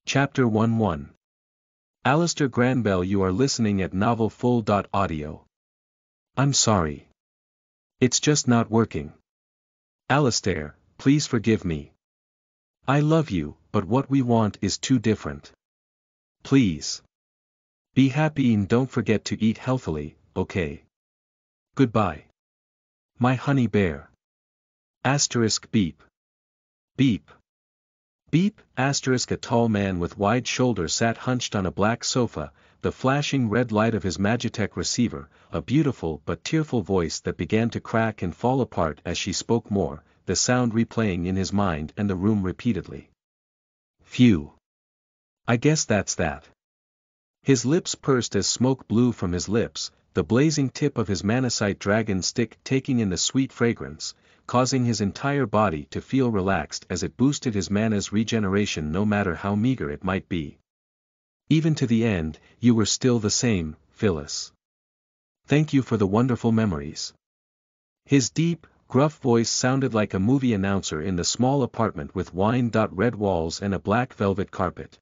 Chapter 11. Alistair Granbell, you are listening at novelfull.audio. I'm sorry. It's just not working. Alistair, please forgive me. I love you, but what we want is too different. Please. Be happy and don't forget to eat healthily, okay? Goodbye. My honey bear. Asterisk beep. Beep. Beep, asterisk. A tall man with wide shoulders sat hunched on a black sofa, the flashing red light of his Magitech receiver, a beautiful but tearful voice that began to crack and fall apart as she spoke more, the sound replaying in his mind and the room repeatedly. Phew. I guess that's that. His lips pursed as smoke blew from his lips, the blazing tip of his Manasite dragon stick taking in the sweet fragrance, causing his entire body to feel relaxed as it boosted his mana's regeneration no matter how meager it might be. Even to the end, you were still the same, Phyllis. Thank you for the wonderful memories. His deep, gruff voice sounded like a movie announcer in the small apartment with wine-red walls and a black velvet carpet.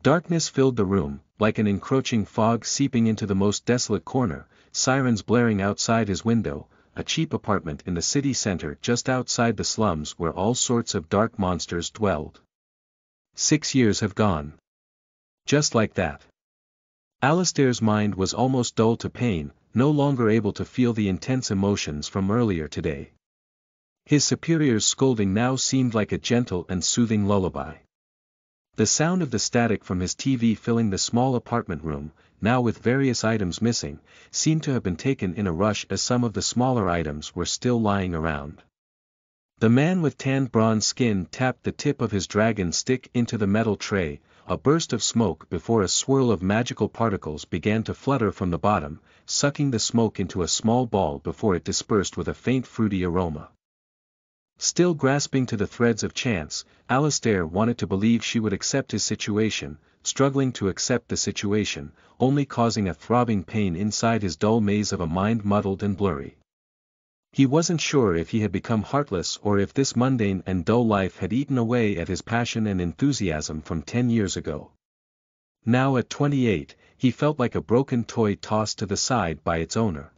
Darkness filled the room, like an encroaching fog seeping into the most desolate corner, sirens blaring outside his window, a cheap apartment in the city center just outside the slums where all sorts of dark monsters dwelled. 6 years have gone. Just like that. Alistair's mind was almost dull to pain, no longer able to feel the intense emotions from earlier today. His superior's scolding now seemed like a gentle and soothing lullaby. The sound of the static from his TV filling the small apartment room, now with various items missing, seemed to have been taken in a rush as some of the smaller items were still lying around. The man with tanned bronze skin tapped the tip of his dragon stick into the metal tray, a burst of smoke before a swirl of magical particles began to flutter from the bottom, sucking the smoke into a small ball before it dispersed with a faint fruity aroma. Still grasping to the threads of chance, Alistair wanted to believe she would accept his situation, struggling to accept the situation, only causing a throbbing pain inside his dull maze of a mind muddled and blurry. He wasn't sure if he had become heartless or if this mundane and dull life had eaten away at his passion and enthusiasm from 10 years ago. Now at 28, he felt like a broken toy tossed to the side by its owner.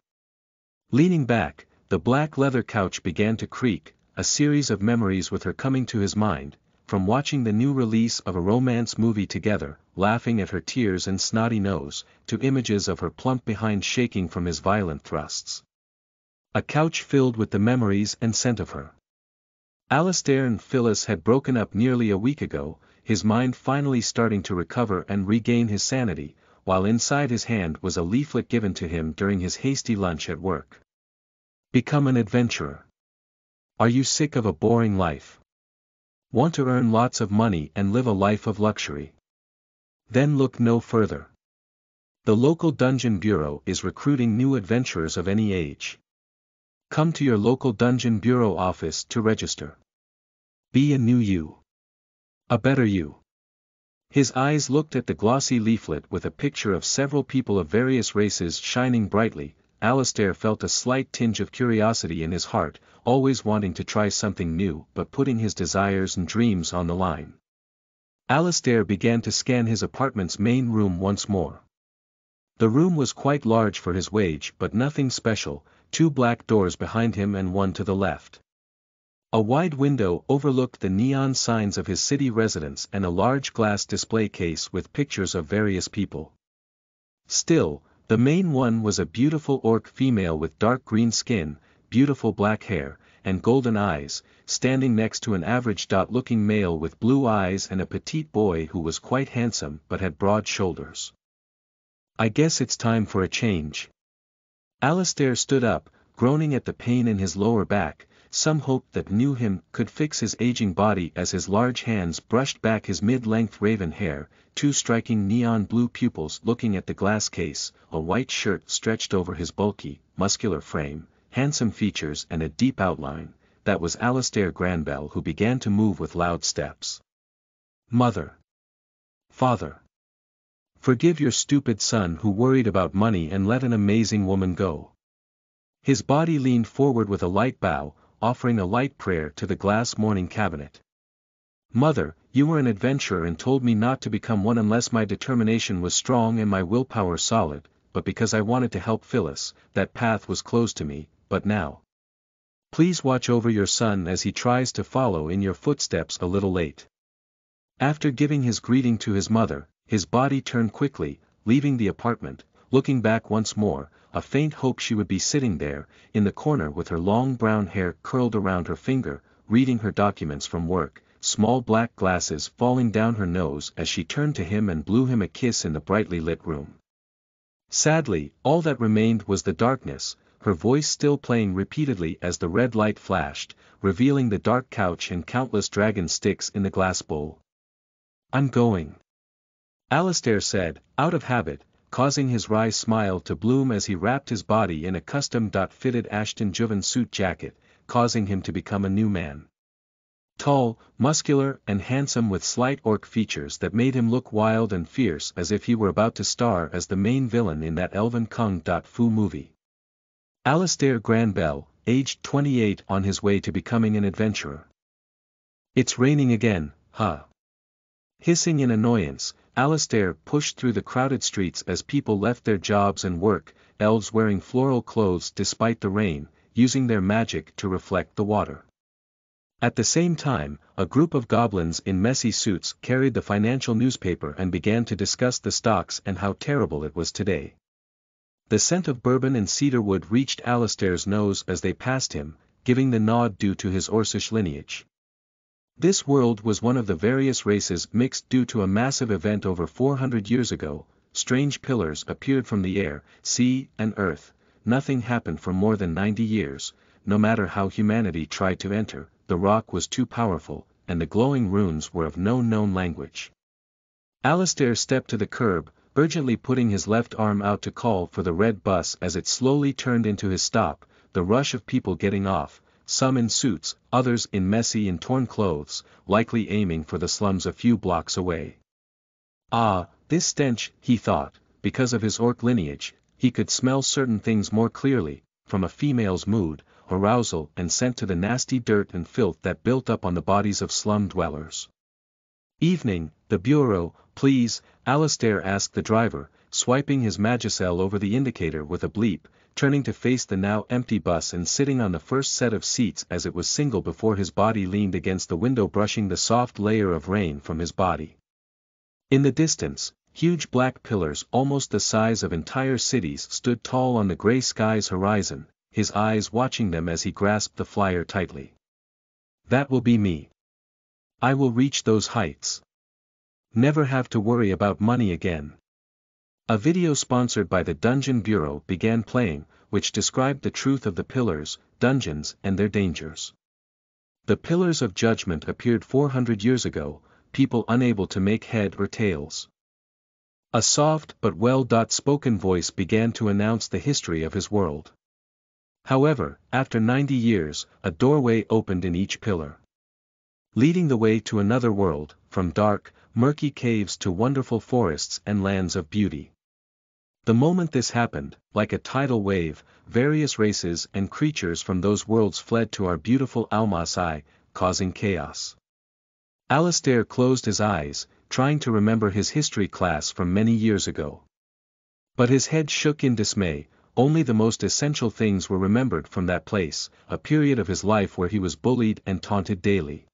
Leaning back, the black leather couch began to creak, a series of memories with her coming to his mind, from watching the new release of a romance movie together, laughing at her tears and snotty nose, to images of her plump behind shaking from his violent thrusts. A couch filled with the memories and scent of her. Alistair and Phyllis had broken up nearly a week ago, his mind finally starting to recover and regain his sanity, while inside his hand was a leaflet given to him during his hasty lunch at work. Become an adventurer. Are you sick of a boring life? Want to earn lots of money and live a life of luxury? Then look no further. The local Dungeon Bureau is recruiting new adventurers of any age. Come to your local Dungeon Bureau office to register. Be a new you. A better you. His eyes looked at the glossy leaflet with a picture of several people of various races shining brightly. Alistair felt a slight tinge of curiosity in his heart, always wanting to try something new but putting his desires and dreams on the line. Alistair began to scan his apartment's main room once more. The room was quite large for his wage but nothing special, 2 black doors behind him and one to the left. A wide window overlooked the neon signs of his city residence and a large glass display case with pictures of various people. Still, the main one was a beautiful orc female with dark green skin, beautiful black hair, and golden eyes, standing next to an average-looking male with blue eyes and a petite boy who was quite handsome but had broad shoulders. I guess it's time for a change. Alistair stood up, groaning at the pain in his lower back. Some hope that knew him could fix his aging body as his large hands brushed back his mid-length raven hair, 2 striking neon blue pupils looking at the glass case, a white shirt stretched over his bulky, muscular frame, handsome features and a deep outline. That was Alistair Granbell, who began to move with loud steps. Mother. Father. Forgive your stupid son who worried about money and let an amazing woman go. His body leaned forward with a light bow, offering a light prayer to the glass mourning cabinet. Mother, you were an adventurer and told me not to become one unless my determination was strong and my willpower solid, but because I wanted to help Phyllis, that path was closed to me, but now. Please watch over your son as he tries to follow in your footsteps a little late. After giving his greeting to his mother, his body turned quickly, leaving the apartment, looking back once more, a faint hope she would be sitting there, in the corner with her long brown hair curled around her finger, reading her documents from work, small black glasses falling down her nose as she turned to him and blew him a kiss in the brightly lit room. Sadly, all that remained was the darkness, her voice still playing repeatedly as the red light flashed, revealing the dark couch and countless dragon sticks in the glass bowl. I'm going. Alistair said, out of habit, causing his wry smile to bloom as he wrapped his body in a custom-fitted Ashton Jovan suit jacket, causing him to become a new man. Tall, muscular and handsome with slight orc features that made him look wild and fierce as if he were about to star as the main villain in that elven kung fu movie. Alistair Granbell, aged 28, on his way to becoming an adventurer. It's raining again, huh? Hissing in annoyance, Alistair pushed through the crowded streets as people left their jobs and work, elves wearing floral clothes despite the rain, using their magic to reflect the water. At the same time, a group of goblins in messy suits carried the financial newspaper and began to discuss the stocks and how terrible it was today. The scent of bourbon and cedarwood reached Alistair's nose as they passed him, giving the nod due to his Orcish lineage. This world was one of the various races mixed due to a massive event over 400 years ago. Strange pillars appeared from the air, sea, and earth. Nothing happened for more than 90 years, no matter how humanity tried to enter, the rock was too powerful, and the glowing runes were of no known language. Alistair stepped to the curb, urgently putting his left arm out to call for the red bus as it slowly turned into his stop, the rush of people getting off, some in suits, others in messy and torn clothes, likely aiming for the slums a few blocks away. Ah, this stench, he thought, because of his orc lineage, he could smell certain things more clearly, from a female's mood, arousal and scent to the nasty dirt and filth that built up on the bodies of slum dwellers. Evening, the bureau, please, Alistair asked the driver, swiping his Magicell over the indicator with a bleep, turning to face the now empty bus and sitting on the first set of seats as it was single before his body leaned against the window brushing the soft layer of rain from his body. In the distance, huge black pillars almost the size of entire cities stood tall on the gray sky's horizon, his eyes watching them as he grasped the flyer tightly. That will be me. I will reach those heights. Never have to worry about money again. A video sponsored by the Dungeon Bureau began playing, which described the truth of the pillars, dungeons and their dangers. The pillars of judgment appeared 400 years ago, people unable to make head or tails. A soft but well-spoken voice began to announce the history of his world. However, after 90 years, a doorway opened in each pillar, leading the way to another world, from dark, murky caves to wonderful forests and lands of beauty. The moment this happened, like a tidal wave, various races and creatures from those worlds fled to our beautiful Almasai, causing chaos. Alistair closed his eyes, trying to remember his history class from many years ago. But his head shook in dismay, only the most essential things were remembered from that place, a period of his life where he was bullied and taunted daily.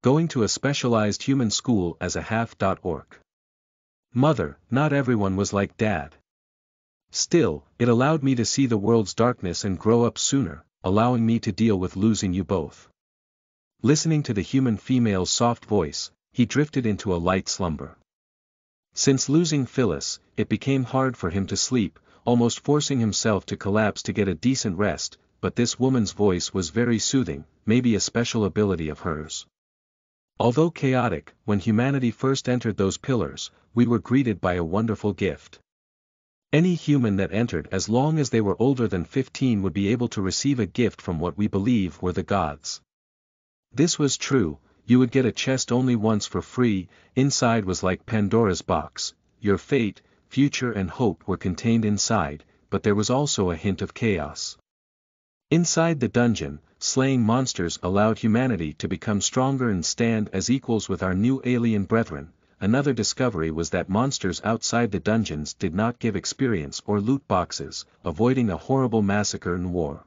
Going to a specialized human school as a half-orc. Mother, not everyone was like Dad. Still, it allowed me to see the world's darkness and grow up sooner, allowing me to deal with losing you both. Listening to the human female's soft voice, he drifted into a light slumber. Since losing Phyllis, it became hard for him to sleep, almost forcing himself to collapse to get a decent rest, but this woman's voice was very soothing, maybe a special ability of hers. Although chaotic, when humanity first entered those pillars, we were greeted by a wonderful gift. Any human that entered as long as they were older than 15 would be able to receive a gift from what we believe were the gods. This was true, you would get a chest only once for free, inside was like Pandora's box, your fate, future and hope were contained inside, but there was also a hint of chaos. Inside the dungeon, slaying monsters allowed humanity to become stronger and stand as equals with our new alien brethren. Another discovery was that monsters outside the dungeons did not give experience or loot boxes, avoiding a horrible massacre and war.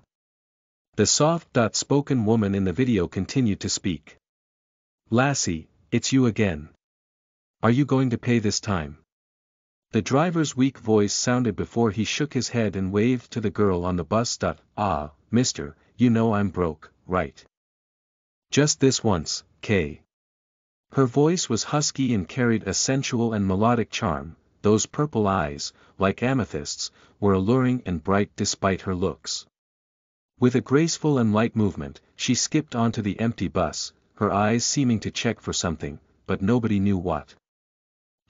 The soft-spoken woman in the video continued to speak. "Lassie, it's you again. Are you going to pay this time?" The driver's weak voice sounded before he shook his head and waved to the girl on the bus. "Ah, mister, you know I'm broke, right? Just this once, Kay." Her voice was husky and carried a sensual and melodic charm. Those purple eyes, like amethysts, were alluring and bright despite her looks. With a graceful and light movement, she skipped onto the empty bus, her eyes seeming to check for something, but nobody knew what.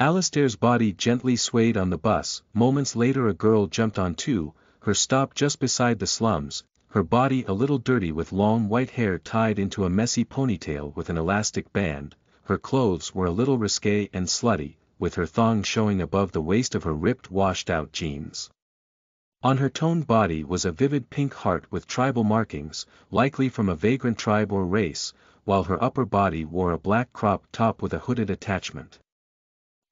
Alistair's body gently swayed on the bus. Moments later a girl jumped on too, her stop just beside the slums, her body a little dirty with long white hair tied into a messy ponytail with an elastic band. Her clothes were a little risque and slutty, with her thong showing above the waist of her ripped washed-out jeans. On her toned body was a vivid pink heart with tribal markings, likely from a vagrant tribe or race, while her upper body wore a black crop top with a hooded attachment.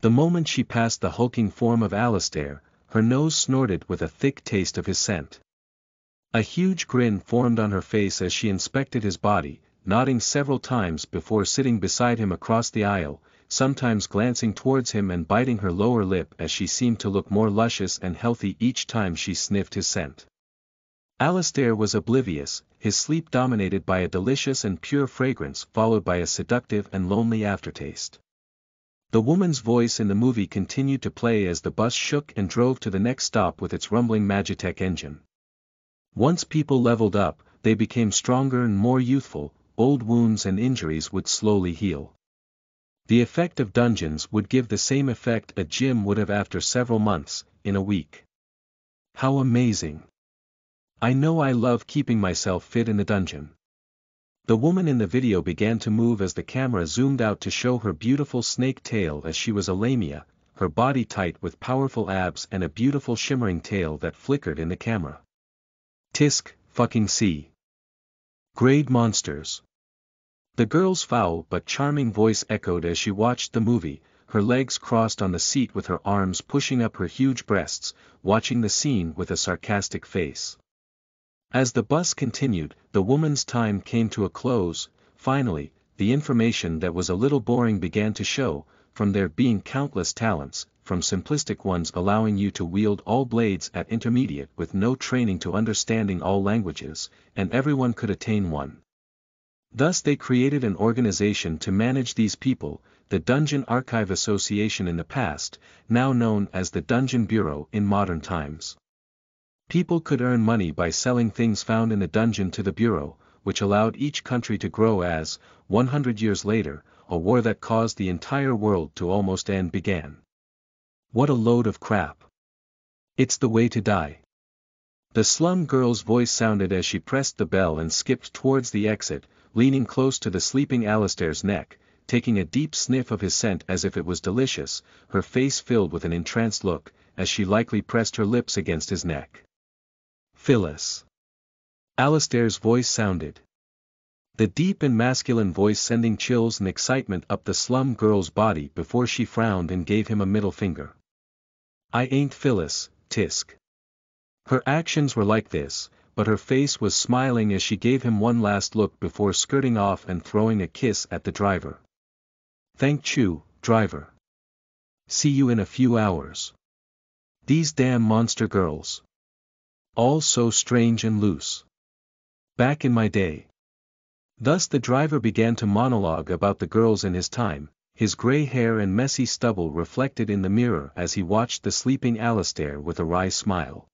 The moment she passed the hulking form of Alistair, her nose snorted with a thick taste of his scent. A huge grin formed on her face as she inspected his body, nodding several times before sitting beside him across the aisle, sometimes glancing towards him and biting her lower lip as she seemed to look more luscious and healthy each time she sniffed his scent. Alistair was oblivious, his sleep dominated by a delicious and pure fragrance followed by a seductive and lonely aftertaste. The woman's voice in the movie continued to play as the bus shook and drove to the next stop with its rumbling Magitech engine. Once people leveled up, they became stronger and more youthful. Old wounds and injuries would slowly heal. The effect of dungeons would give the same effect a gym would have after several months, in a week. How amazing! I know I love keeping myself fit in the dungeon. The woman in the video began to move as the camera zoomed out to show her beautiful snake tail as she was a lamia, her body tight with powerful abs and a beautiful shimmering tail that flickered in the camera. Tisk, fucking see. Grade monsters. The girl's foul but charming voice echoed as she watched the movie, her legs crossed on the seat with her arms pushing up her huge breasts, watching the scene with a sarcastic face. As the bus continued, the woman's time came to a close. Finally, the information that was a little boring began to show, from there being countless talents, from simplistic ones allowing you to wield all blades at intermediate with no training to understanding all languages, and everyone could attain one. Thus they created an organization to manage these people, the Dungeon Archive Association in the past, now known as the Dungeon Bureau in modern times. People could earn money by selling things found in the dungeon to the Bureau, which allowed each country to grow as, 100 years later, a war that caused the entire world to almost end began. What a load of crap. It's the way to die. The slum girl's voice sounded as she pressed the bell and skipped towards the exit, leaning close to the sleeping Alistair's neck, taking a deep sniff of his scent as if it was delicious, her face filled with an entranced look, as she lightly pressed her lips against his neck. "Phyllis." Alistair's voice sounded. The deep and masculine voice sending chills and excitement up the slum girl's body before she frowned and gave him a middle finger. "I ain't Phyllis, Tisk." Her actions were like this, but her face was smiling as she gave him one last look before skirting off and throwing a kiss at the driver. "Thank you, driver. See you in a few hours. These damn monster girls. All so strange and loose. Back in my day." Thus the driver began to monologue about the girls in his time, his grey hair and messy stubble reflected in the mirror as he watched the sleeping Alistair with a wry smile.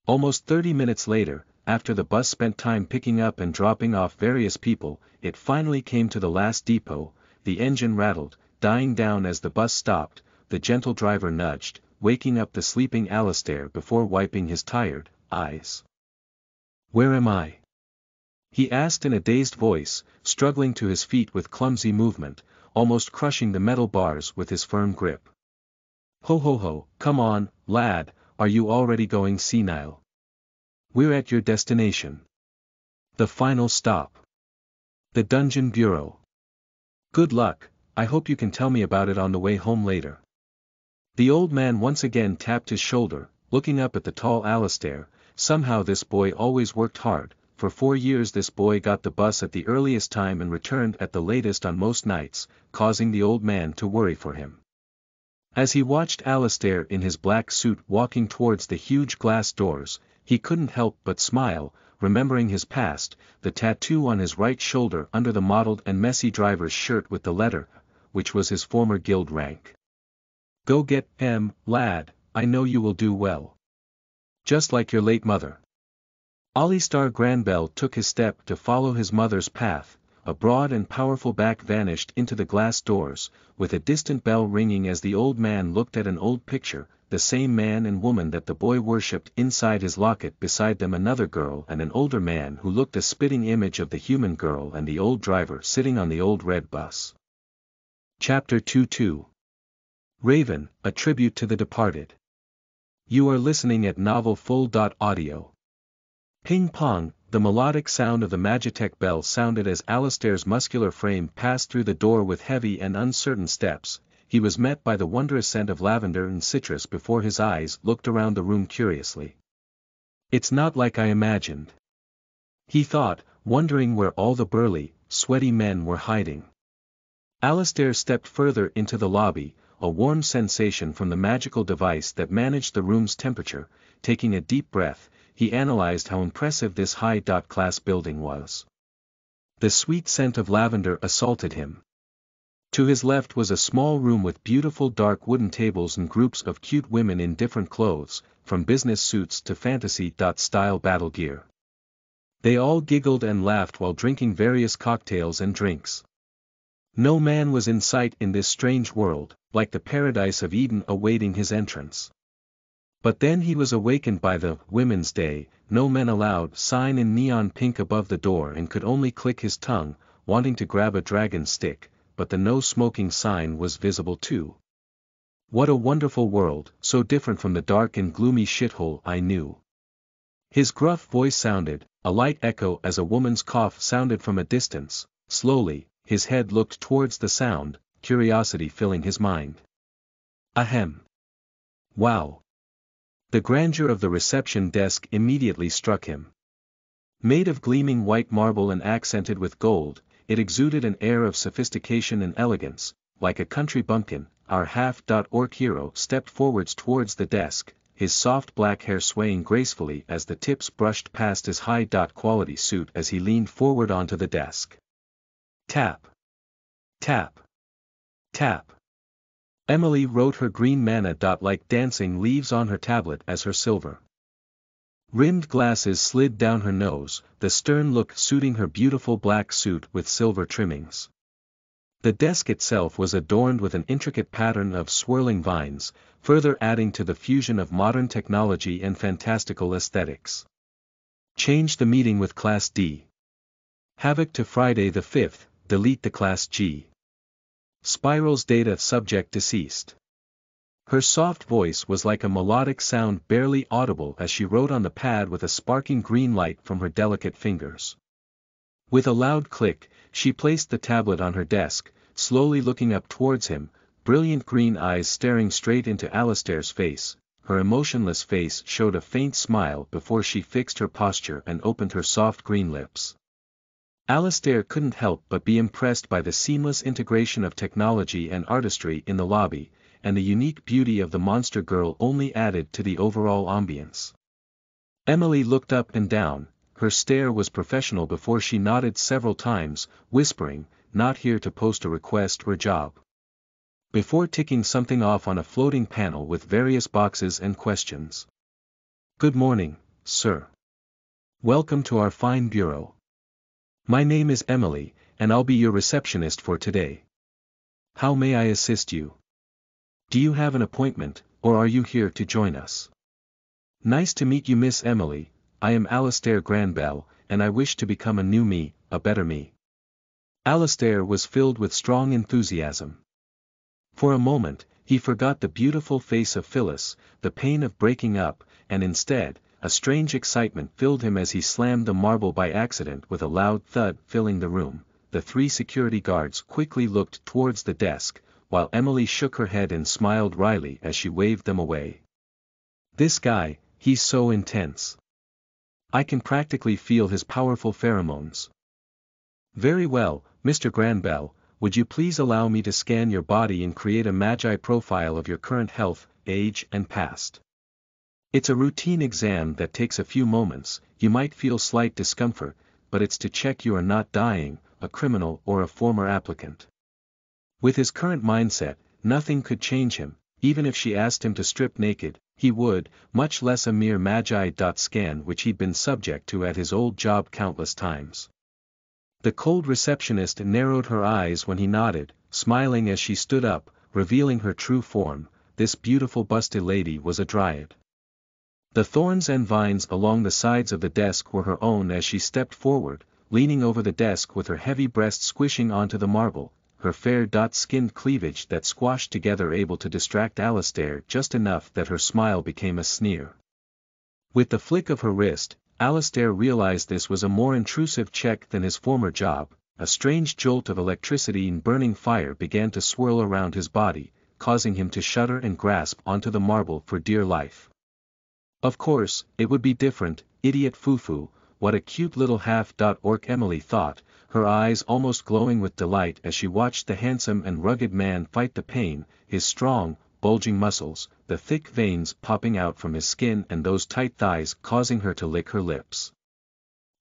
Almost 30 minutes later, after the bus spent time picking up and dropping off various people, it finally came to the last depot. The engine rattled, dying down as the bus stopped. The gentle driver nudged, waking up the sleeping Alistair before wiping his tired eyes. "Where am I?" he asked in a dazed voice, struggling to his feet with clumsy movement, almost crushing the metal bars with his firm grip. "Ho ho ho, come on, lad, are you already going senile? We're at your destination." The final stop. The Dungeon Bureau. Good luck, I hope you can tell me about it on the way home later. The old man once again tapped his shoulder, looking up at the tall Alistair. Somehow this boy always worked hard. For 4 years this boy got the bus at the earliest time and returned at the latest on most nights, causing the old man to worry for him. As he watched Alistair in his black suit walking towards the huge glass doors, he couldn't help but smile, remembering his past, the tattoo on his right shoulder under the mottled and messy driver's shirt with the letter, which was his former guild rank. Go get, lad, I know you will do well. Just like your late mother. Alistair Granbell took his step to follow his mother's path. A broad and powerful back vanished into the glass doors, with a distant bell ringing as the old man looked at an old picture, the same man and woman that the boy worshipped. Inside his locket beside them another girl and an older man who looked a spitting image of the human girl and the old driver sitting on the old red bus. Chapter 22. Raven, a tribute to the departed. You are listening at novelfull.audio. Ping pong, the melodic sound of the Magitech bell sounded as Alistair's muscular frame passed through the door with heavy and uncertain steps. He was met by the wondrous scent of lavender and citrus before his eyes looked around the room curiously. It's not like I imagined, he thought, wondering where all the burly, sweaty men were hiding. Alistair stepped further into the lobby, a warm sensation from the magical device that managed the room's temperature. Taking a deep breath, he analyzed how impressive this high-class building was. The sweet scent of lavender assaulted him. To his left was a small room with beautiful dark wooden tables and groups of cute women in different clothes, from business suits to fantasy-style battle gear. They all giggled and laughed while drinking various cocktails and drinks. No man was in sight in this strange world, like the paradise of Eden awaiting his entrance. But then he was awakened by the Women's Day, No Men Allowed sign in neon pink above the door and could only click his tongue, wanting to grab a dragon stick, but the no smoking sign was visible too. What a wonderful world, so different from the dark and gloomy shithole I knew. His gruff voice sounded, a light echo as a woman's cough sounded from a distance. Slowly, his head looked towards the sound, curiosity filling his mind. Ahem. Wow. The grandeur of the reception desk immediately struck him. Made of gleaming white marble and accented with gold, it exuded an air of sophistication and elegance, like a country bumpkin. Our half-orc hero stepped forwards towards the desk, his soft black hair swaying gracefully as the tips brushed past his high-quality suit as he leaned forward onto the desk. Tap. Tap. Tap. Emily wrote her green mana like dancing leaves on her tablet as her silver rimmed glasses slid down her nose, the stern look suiting her beautiful black suit with silver trimmings. The desk itself was adorned with an intricate pattern of swirling vines, further adding to the fusion of modern technology and fantastical aesthetics. Change the meeting with Class D. Havoc to Friday the 5th, delete the Class G. Spiral's data subject deceased. Her soft voice was like a melodic sound barely audible as she wrote on the pad with a sparking green light from her delicate fingers. With a loud click, she placed the tablet on her desk, slowly looking up towards him, brilliant green eyes staring straight into Alistair's face. Her emotionless face showed a faint smile before she fixed her posture and opened her soft green lips. Alistair couldn't help but be impressed by the seamless integration of technology and artistry in the lobby, and the unique beauty of the monster girl only added to the overall ambience. Emily looked up and down, her stare was professional before she nodded several times, whispering, "Not here to post a request or job." Before ticking something off on a floating panel with various boxes and questions. "Good morning, sir. Welcome to our fine bureau. My name is Emily, and I'll be your receptionist for today. How may I assist you? Do you have an appointment, or are you here to join us?" "Nice to meet you, Miss Emily. I am Alistair Granbell, and I wish to become a new me, a better me." Alistair was filled with strong enthusiasm. For a moment, he forgot the beautiful face of Phyllis, the pain of breaking up, and instead, a strange excitement filled him as he slammed the marble by accident with a loud thud filling the room. The three security guards quickly looked towards the desk, while Emily shook her head and smiled wryly as she waved them away. This guy, he's so intense. I can practically feel his powerful pheromones. Very well, Mr. Granbell, would you please allow me to scan your body and create a Magi profile of your current health, age and past? It's a routine exam that takes a few moments. You might feel slight discomfort, but it's to check you are not dying, a criminal or a former applicant. With his current mindset, nothing could change him. Even if she asked him to strip naked, he would, much less a mere Magi.scan which he'd been subject to at his old job countless times. The cold receptionist narrowed her eyes when he nodded, smiling as she stood up, revealing her true form. This beautiful busty lady was a dryad. The thorns and vines along the sides of the desk were her own as she stepped forward, leaning over the desk with her heavy breast squishing onto the marble, her fair-skinned cleavage that squashed together able to distract Alistair just enough that her smile became a sneer. With the flick of her wrist, Alistair realized this was a more intrusive check than his former job. A strange jolt of electricity and burning fire began to swirl around his body, causing him to shudder and grasp onto the marble for dear life. Of course, it would be different, idiot foo-foo, what a cute little half-orc Emily thought, her eyes almost glowing with delight as she watched the handsome and rugged man fight the pain, his strong, bulging muscles, the thick veins popping out from his skin and those tight thighs causing her to lick her lips.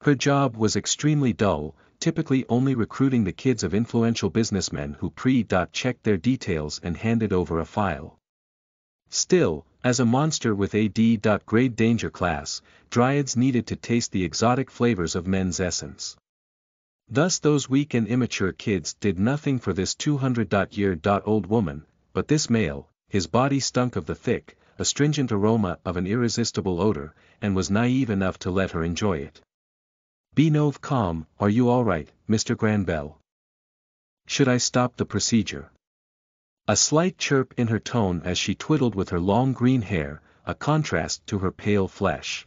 Her job was extremely dull, typically only recruiting the kids of influential businessmen who pre-checked their details and handed over a file. Still, as a monster with a D.grade danger class, dryads needed to taste the exotic flavors of men's essence. Thus those weak and immature kids did nothing for this 200-year-old woman, but this male, his body stunk of the thick, astringent aroma of an irresistible odor, and was naive enough to let her enjoy it. Be no calm, are you all right, Mr. Granbell? Should I stop the procedure? A slight chirp in her tone as she twiddled with her long green hair, a contrast to her pale flesh.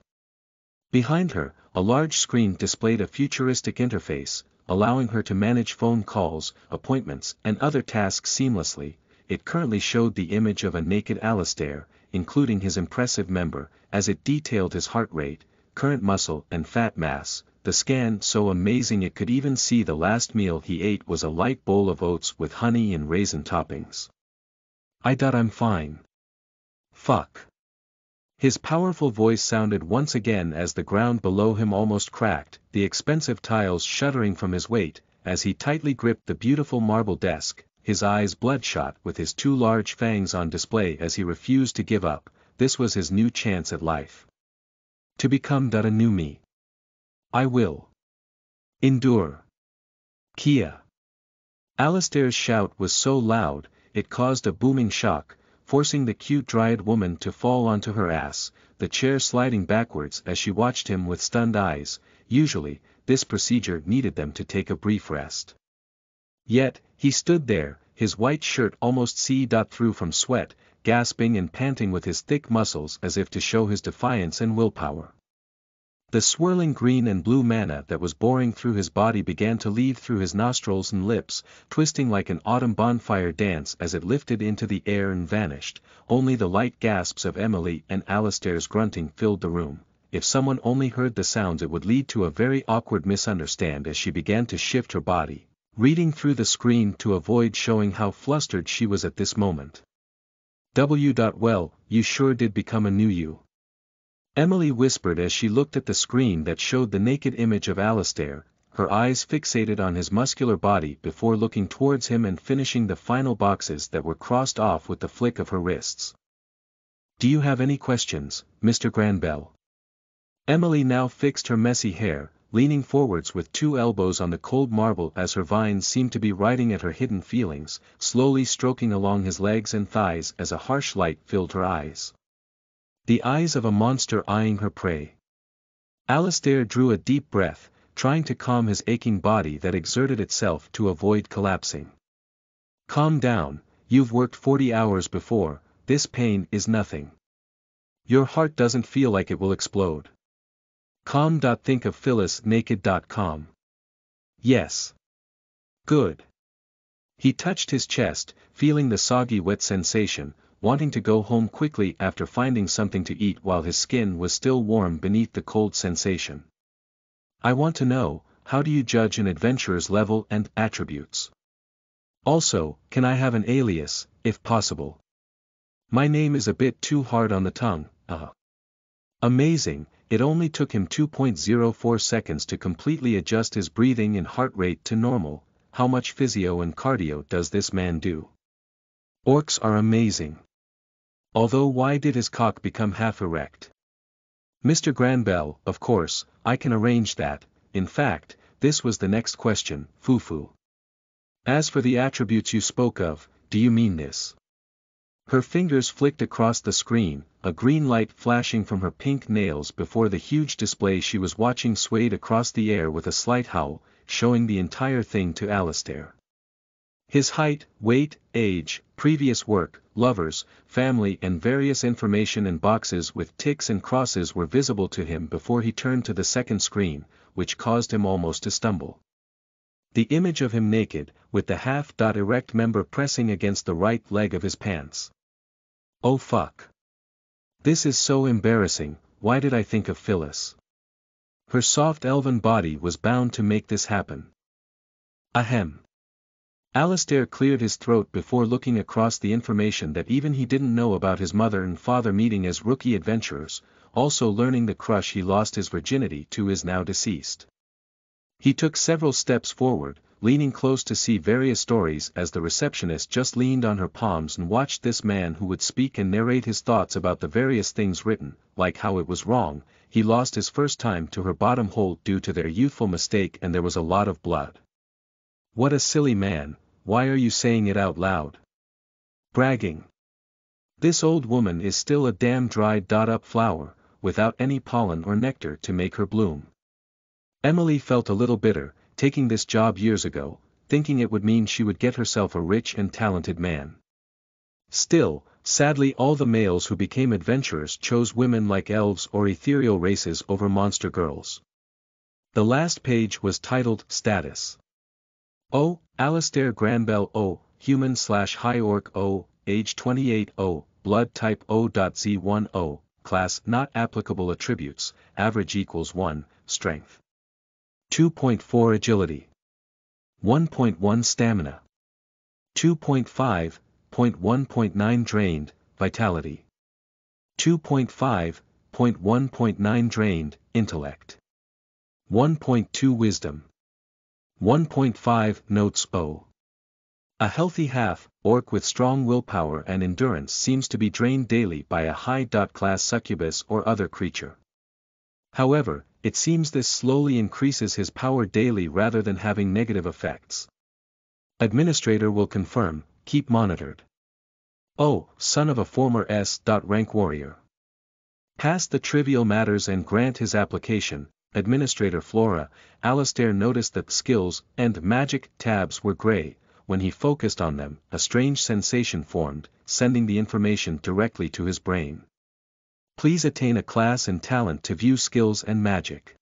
Behind her, a large screen displayed a futuristic interface, allowing her to manage phone calls, appointments, and other tasks seamlessly. It currently showed the image of a naked Alistair, including his impressive member, as it detailed his heart rate, current muscle and fat mass. The scan so amazing it could even see the last meal he ate was a light bowl of oats with honey and raisin toppings. I'm fine. Fuck. His powerful voice sounded once again as the ground below him almost cracked, the expensive tiles shuddering from his weight, as he tightly gripped the beautiful marble desk, his eyes bloodshot with his two large fangs on display as he refused to give up. This was his new chance at life. To become a new me. I will endure. Kia. Alistair's shout was so loud, it caused a booming shock, forcing the cute dryad woman to fall onto her ass, the chair sliding backwards as she watched him with stunned eyes. Usually, this procedure needed them to take a brief rest. Yet, he stood there, his white shirt almost see-through from sweat, gasping and panting with his thick muscles as if to show his defiance and willpower. The swirling green and blue manna that was boring through his body began to leave through his nostrils and lips, twisting like an autumn bonfire dance as it lifted into the air and vanished. Only the light gasps of Emily and Alistair's grunting filled the room. If someone only heard the sounds it would lead to a very awkward misunderstanding as she began to shift her body, reading through the screen to avoid showing how flustered she was at this moment. Well, you sure did become a new you. Emily whispered as she looked at the screen that showed the naked image of Alistair, her eyes fixated on his muscular body before looking towards him and finishing the final boxes that were crossed off with the flick of her wrists. Do you have any questions, Mr. Granbell? Emily now fixed her messy hair, leaning forwards with two elbows on the cold marble as her vines seemed to be writing at her hidden feelings, slowly stroking along his legs and thighs as a harsh light filled her eyes. The eyes of a monster eyeing her prey. Alistair drew a deep breath, trying to calm his aching body that exerted itself to avoid collapsing. Calm down, you've worked 40 hours before, this pain is nothing. Your heart doesn't feel like it will explode. Calm. Think of Phyllis naked.com. Yes. Good. He touched his chest, feeling the soggy wet sensation, wanting to go home quickly after finding something to eat while his skin was still warm beneath the cold sensation. I want to know, how do you judge an adventurer's level and attributes? Also, can I have an alias, if possible? My name is a bit too hard on the tongue. Amazing, it only took him 2.04 seconds to completely adjust his breathing and heart rate to normal. How much physio and cardio does this man do? Orcs are amazing. Although why did his cock become half erect? Mr. Granbell, of course, I can arrange that. In fact, this was the next question, Fufu. As for the attributes you spoke of, do you mean this? Her fingers flicked across the screen, a green light flashing from her pink nails before the huge display she was watching swayed across the air with a slight howl, showing the entire thing to Alistair. His height, weight, age, previous work, lovers, family and various information and boxes with ticks and crosses were visible to him before he turned to the second screen, which caused him almost to stumble. The image of him naked, with the half-erect member pressing against the right leg of his pants. Oh fuck. This is so embarrassing, why did I think of Phyllis? Her soft elven body was bound to make this happen. Ahem. Alistair cleared his throat before looking across the information that even he didn't know about his mother and father meeting as rookie adventurers, also learning the crush he lost his virginity to is now deceased. He took several steps forward, leaning close to see various stories as the receptionist just leaned on her palms and watched this man who would speak and narrate his thoughts about the various things written, like how it was wrong, he lost his first time to her bottom hole due to their youthful mistake and there was a lot of blood. What a silly man, why are you saying it out loud? Bragging. This old woman is still a damn dried up flower, without any pollen or nectar to make her bloom. Emily felt a little bitter, taking this job years ago, thinking it would mean she would get herself a rich and talented man. Still, sadly all the males who became adventurers chose women like elves or ethereal races over monster girls. The last page was titled Status. O. Alistair Granbell O. Human/High Orc O. Age 28 O. Blood type O.Z1 O. Class not applicable. Attributes, average equals 1, strength. 2.4 agility. 1.1 stamina. 2.5.1.9 drained, vitality. 2.5.1.9 drained, intellect. 1.2 wisdom. 1.5 notes O. A healthy half-orc with strong willpower and endurance seems to be drained daily by a high-class succubus or other creature. However, it seems this slowly increases his power daily rather than having negative effects. Administrator will confirm, keep monitored. Oh, son of a former S.rank warrior. Pass the trivial matters and grant his application. Administrator Flora. Alistair noticed that skills and magic tabs were gray. When he focused on them, a strange sensation formed, sending the information directly to his brain. Please attain a class and talent to view skills and magic.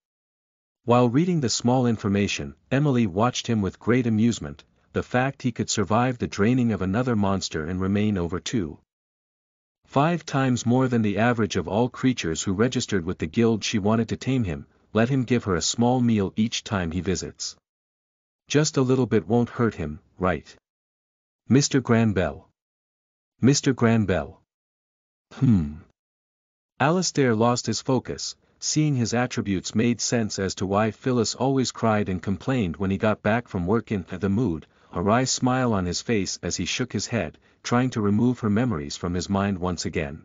While reading the small information, Emily watched him with great amusement. The fact he could survive the draining of another monster and remain over 2.5 times more than the average of all creatures who registered with the guild she wanted to tame him, let him give her a small meal each time he visits. Just a little bit won't hurt him, right? Mr. Granbell. Mr. Granbell. Alistair lost his focus, seeing his attributes made sense as to why Phyllis always cried and complained when he got back from work in the mood, a wry smile on his face as he shook his head, trying to remove her memories from his mind once again.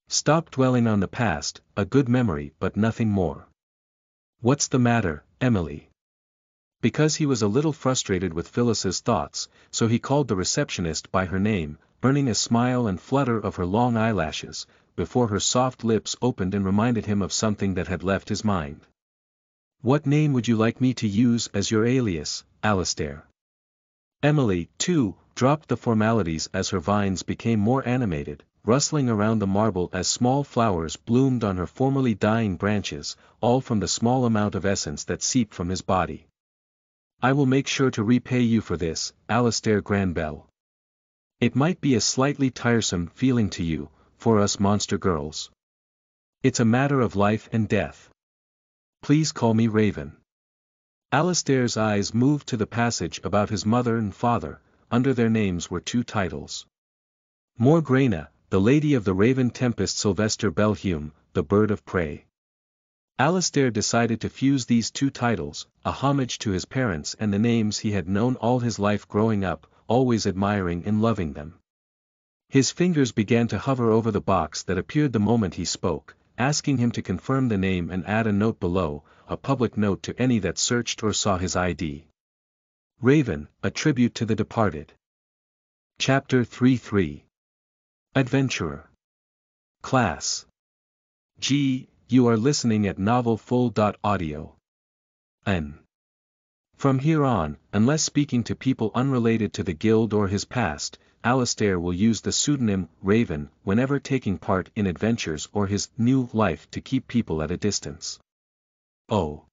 Stop dwelling on the past, a good memory but nothing more. What's the matter, Emily? Because he was a little frustrated with Phyllis's thoughts, so he called the receptionist by her name, earning a smile and flutter of her long eyelashes, before her soft lips opened and reminded him of something that had left his mind. What name would you like me to use as your alias, Alistair? Emily, too, dropped the formalities as her vines became more animated. rustling around the marble as small flowers bloomed on her formerly dying branches, all from the small amount of essence that seeped from his body. I will make sure to repay you for this, Alistair Granbell. It might be a slightly tiresome feeling to you, for us monster girls. It's a matter of life and death. Please call me Raven. Alistair's eyes moved to the passage about his mother and father. Under their names were two titles. Morgrena, the Lady of the Raven Tempest, Sylvester Belhume, the Bird of Prey. Alistair decided to fuse these two titles, a homage to his parents and the names he had known all his life growing up, always admiring and loving them. His fingers began to hover over the box that appeared the moment he spoke, asking him to confirm the name and add a note below, a public note to any that searched or saw his ID. Raven, a tribute to the departed. Chapter 3-3. Adventurer. Class. G. You are listening at novelfull.audio. N. From here on, unless speaking to people unrelated to the guild or his past, Alistair will use the pseudonym Raven whenever taking part in adventures or his new life to keep people at a distance. Oh.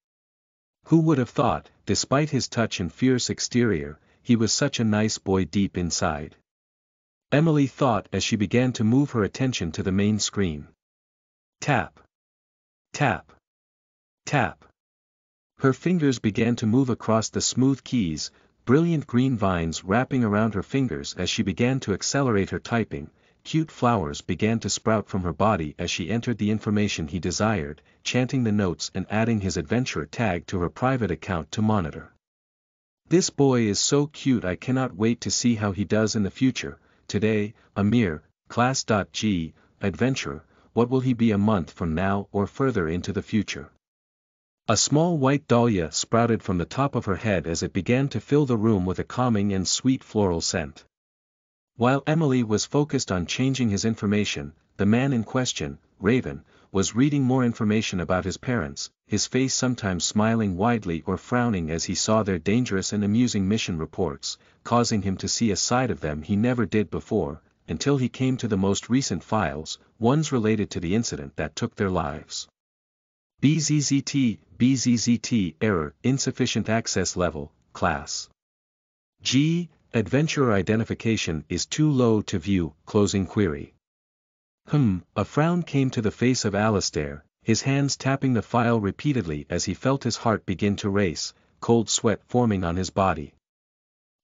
Who would have thought, despite his touch and fierce exterior, he was such a nice boy deep inside? Emily thought as she began to move her attention to the main screen. Tap. Tap. Tap. Her fingers began to move across the smooth keys, brilliant green vines wrapping around her fingers as she began to accelerate her typing. Cute flowers began to sprout from her body as she entered the information he desired, chanting the notes and adding his adventurer tag to her private account to monitor. This boy is so cute, I cannot wait to see how he does in the future. Today, Amir, Class.G, Adventurer, what will he be a month from now or further into the future? A small white dahlia sprouted from the top of her head as it began to fill the room with a calming and sweet floral scent. While Emily was focused on changing his information, the man in question, Raven, was reading more information about his parents, his face sometimes smiling widely or frowning as he saw their dangerous and amusing mission reports, causing him to see a side of them he never did before, until he came to the most recent files, ones related to the incident that took their lives. BZZT, error, insufficient access level, class. G, adventurer identification is too low to view, closing query. A frown came to the face of Alistair, his hands tapping the file repeatedly as he felt his heart begin to race, cold sweat forming on his body.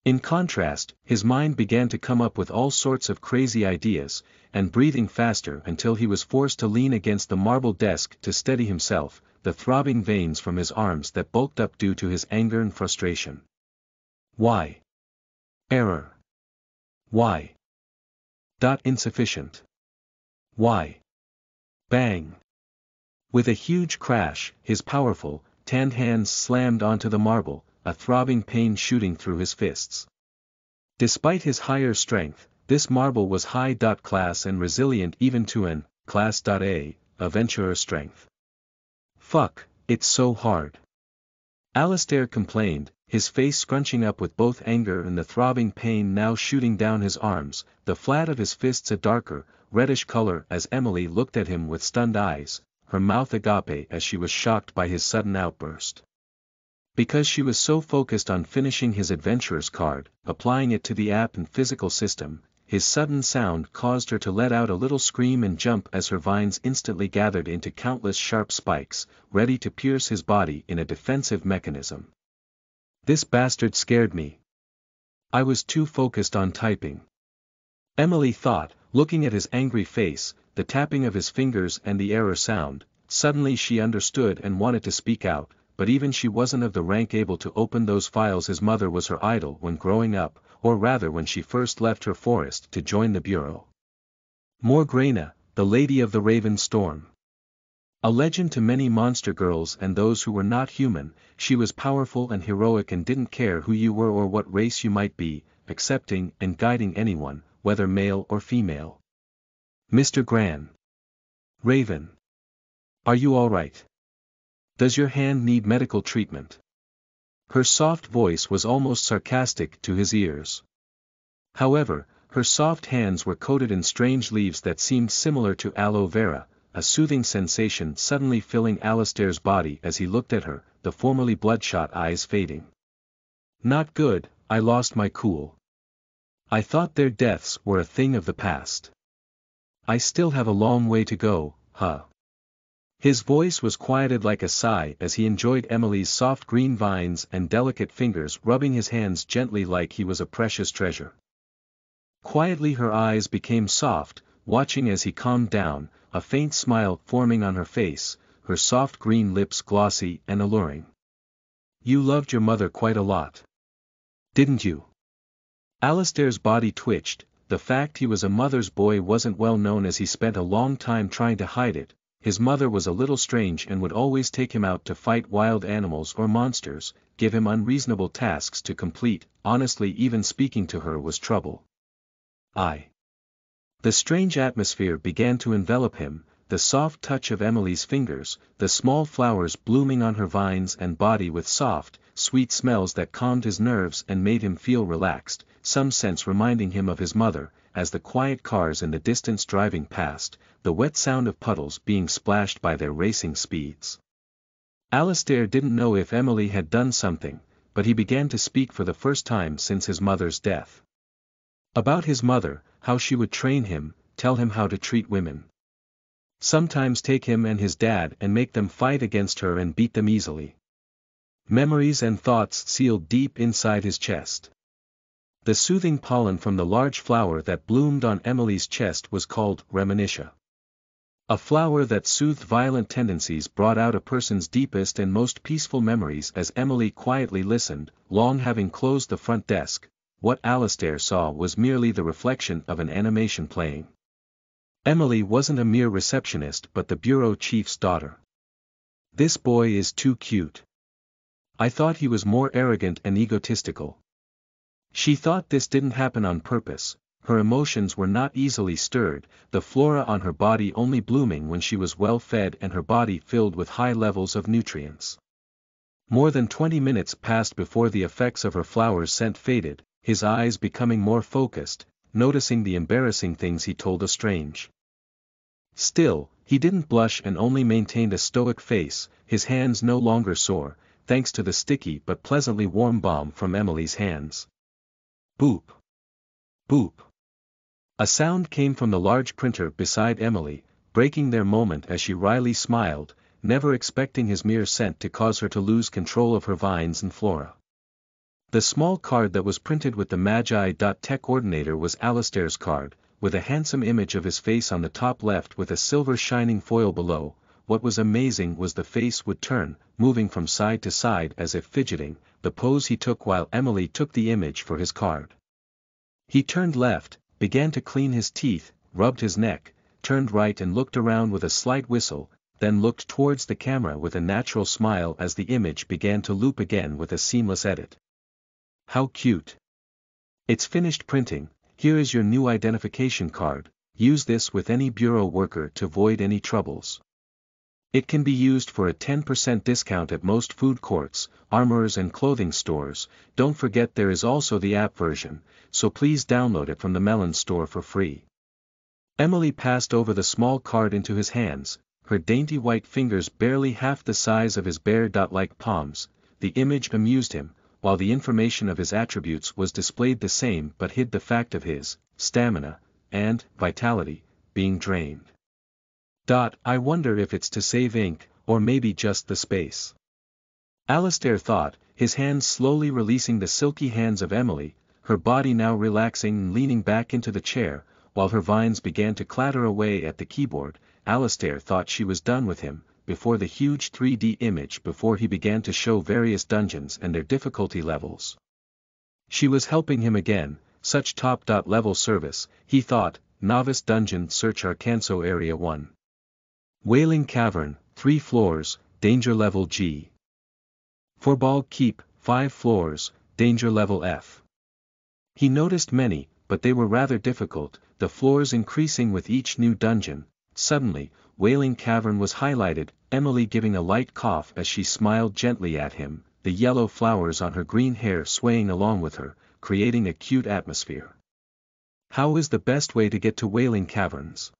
In contrast, his mind began to come up with all sorts of crazy ideas, and breathing faster until he was forced to lean against the marble desk to steady himself, the throbbing veins from his arms that bulked up due to his anger and frustration. Why? Error. Why? Insufficient. Why? Bang. With a huge crash, his powerful, tanned hands slammed onto the marble, a throbbing pain shooting through his fists. Despite his higher strength, this marble was high. Class and resilient even to an Class.A, adventurer strength. Fuck, it's so hard. Alistair complained, his face scrunching up with both anger and the throbbing pain now shooting down his arms, the flat of his fists a darker, reddish color as Emily looked at him with stunned eyes, her mouth agape as she was shocked by his sudden outburst. Because she was so focused on finishing his adventurer's card, applying it to the app and physical system, his sudden sound caused her to let out a little scream and jump as her vines instantly gathered into countless sharp spikes, ready to pierce his body in a defensive mechanism. This bastard scared me. I was too focused on typing. Emily thought, looking at his angry face, the tapping of his fingers and the error sound. Suddenly she understood and wanted to speak out, but even she wasn't of the rank able to open those files. His mother was her idol when growing up, or rather when she first left her forest to join the bureau. Morgrena, the Lady of the Raven Storm. A legend to many monster girls and those who were not human, she was powerful and heroic and didn't care who you were or what race you might be, accepting and guiding anyone, whether male or female. Mr. Gran. Raven. Are you all right? Does your hand need medical treatment? Her soft voice was almost sarcastic to his ears. However, Her soft hands were coated in strange leaves that seemed similar to aloe vera, a soothing sensation suddenly filling Alistair's body as he looked at her, the formerly bloodshot eyes fading. Not good, I lost my cool. I thought their deaths were a thing of the past. I still have a long way to go, huh? His voice was quieted like a sigh as he enjoyed Emily's soft green vines and delicate fingers rubbing his hands gently like he was a precious treasure. Quietly her eyes became soft, watching as he calmed down, a faint smile forming on her face, her soft green lips glossy and alluring. You loved your mother quite a lot. Didn't you? Alistair's body twitched. The fact he was a mother's boy wasn't well known as he spent a long time trying to hide it. His mother was a little strange and would always take him out to fight wild animals or monsters, give him unreasonable tasks to complete. Honestly, even speaking to her was trouble. The strange atmosphere began to envelop him, the soft touch of Emily's fingers, the small flowers blooming on her vines and body with soft, sweet smells that calmed his nerves and made him feel relaxed, some sense reminding him of his mother, as the quiet cars in the distance driving past, the wet sound of puddles being splashed by their racing speeds. Alistair didn't know if Emily had done something, but he began to speak for the first time since his mother's death. About his mother, how she would train him, tell him how to treat women. Sometimes take him and his dad and make them fight against her and beat them easily. Memories and thoughts sealed deep inside his chest. The soothing pollen from the large flower that bloomed on Emily's chest was called reminiscia. A flower that soothed violent tendencies brought out a person's deepest and most peaceful memories. As Emily quietly listened, long having closed the front desk, what Alistair saw was merely the reflection of an animation playing. Emily wasn't a mere receptionist but the bureau chief's daughter. This boy is too cute. I thought he was more arrogant and egotistical. She thought this didn't happen on purpose. Her emotions were not easily stirred, the flora on her body only blooming when she was well fed and her body filled with high levels of nutrients. More than 20 minutes passed before the effects of her flower's scent faded, his eyes becoming more focused, noticing the embarrassing things he told a strange. Still, he didn't blush and only maintained a stoic face, his hands no longer sore, thanks to the sticky but pleasantly warm balm from Emily's hands. Boop. Boop. A sound came from the large printer beside Emily, breaking their moment as she wryly smiled, never expecting his mere scent to cause her to lose control of her vines and flora. The small card that was printed with the Magi.Tech coordinator was Alistair's card, with a handsome image of his face on the top left with a silver shining foil below. What was amazing was the face would turn, moving from side to side as if fidgeting, the pose he took while Emily took the image for his card. He turned left, began to clean his teeth, rubbed his neck, turned right and looked around with a slight whistle, then looked towards the camera with a natural smile as the image began to loop again with a seamless edit. How cute. It's finished printing, here is your new identification card, use this with any bureau worker to avoid any troubles. It can be used for a 10% discount at most food courts, armorers and clothing stores. Don't forget there is also the app version, so please download it from the Melon store for free. Emily passed over the small card into his hands, her dainty white fingers barely half the size of his bare dot-like palms. The image amused him, while the information of his attributes was displayed the same but hid the fact of his stamina and vitality being drained. I wonder if it's to save ink, or maybe just the space. Alistair thought, his hands slowly releasing the silky hands of Emily, her body now relaxing and leaning back into the chair, while her vines began to clatter away at the keyboard. Alistair thought she was done with him, before the huge 3D image before he began to show various dungeons and their difficulty levels. She was helping him again, such top-level service, he thought. Novice Dungeon Search Arcanso Area 1. Wailing Cavern, 3 floors, Danger Level G. Forball Keep, 5 floors, Danger Level F. He noticed many, but they were rather difficult, the floors increasing with each new dungeon. Suddenly, Wailing Cavern was highlighted, Emily giving a light cough as she smiled gently at him, the yellow flowers on her green hair swaying along with her, creating a cute atmosphere. How is the best way to get to Wailing Caverns?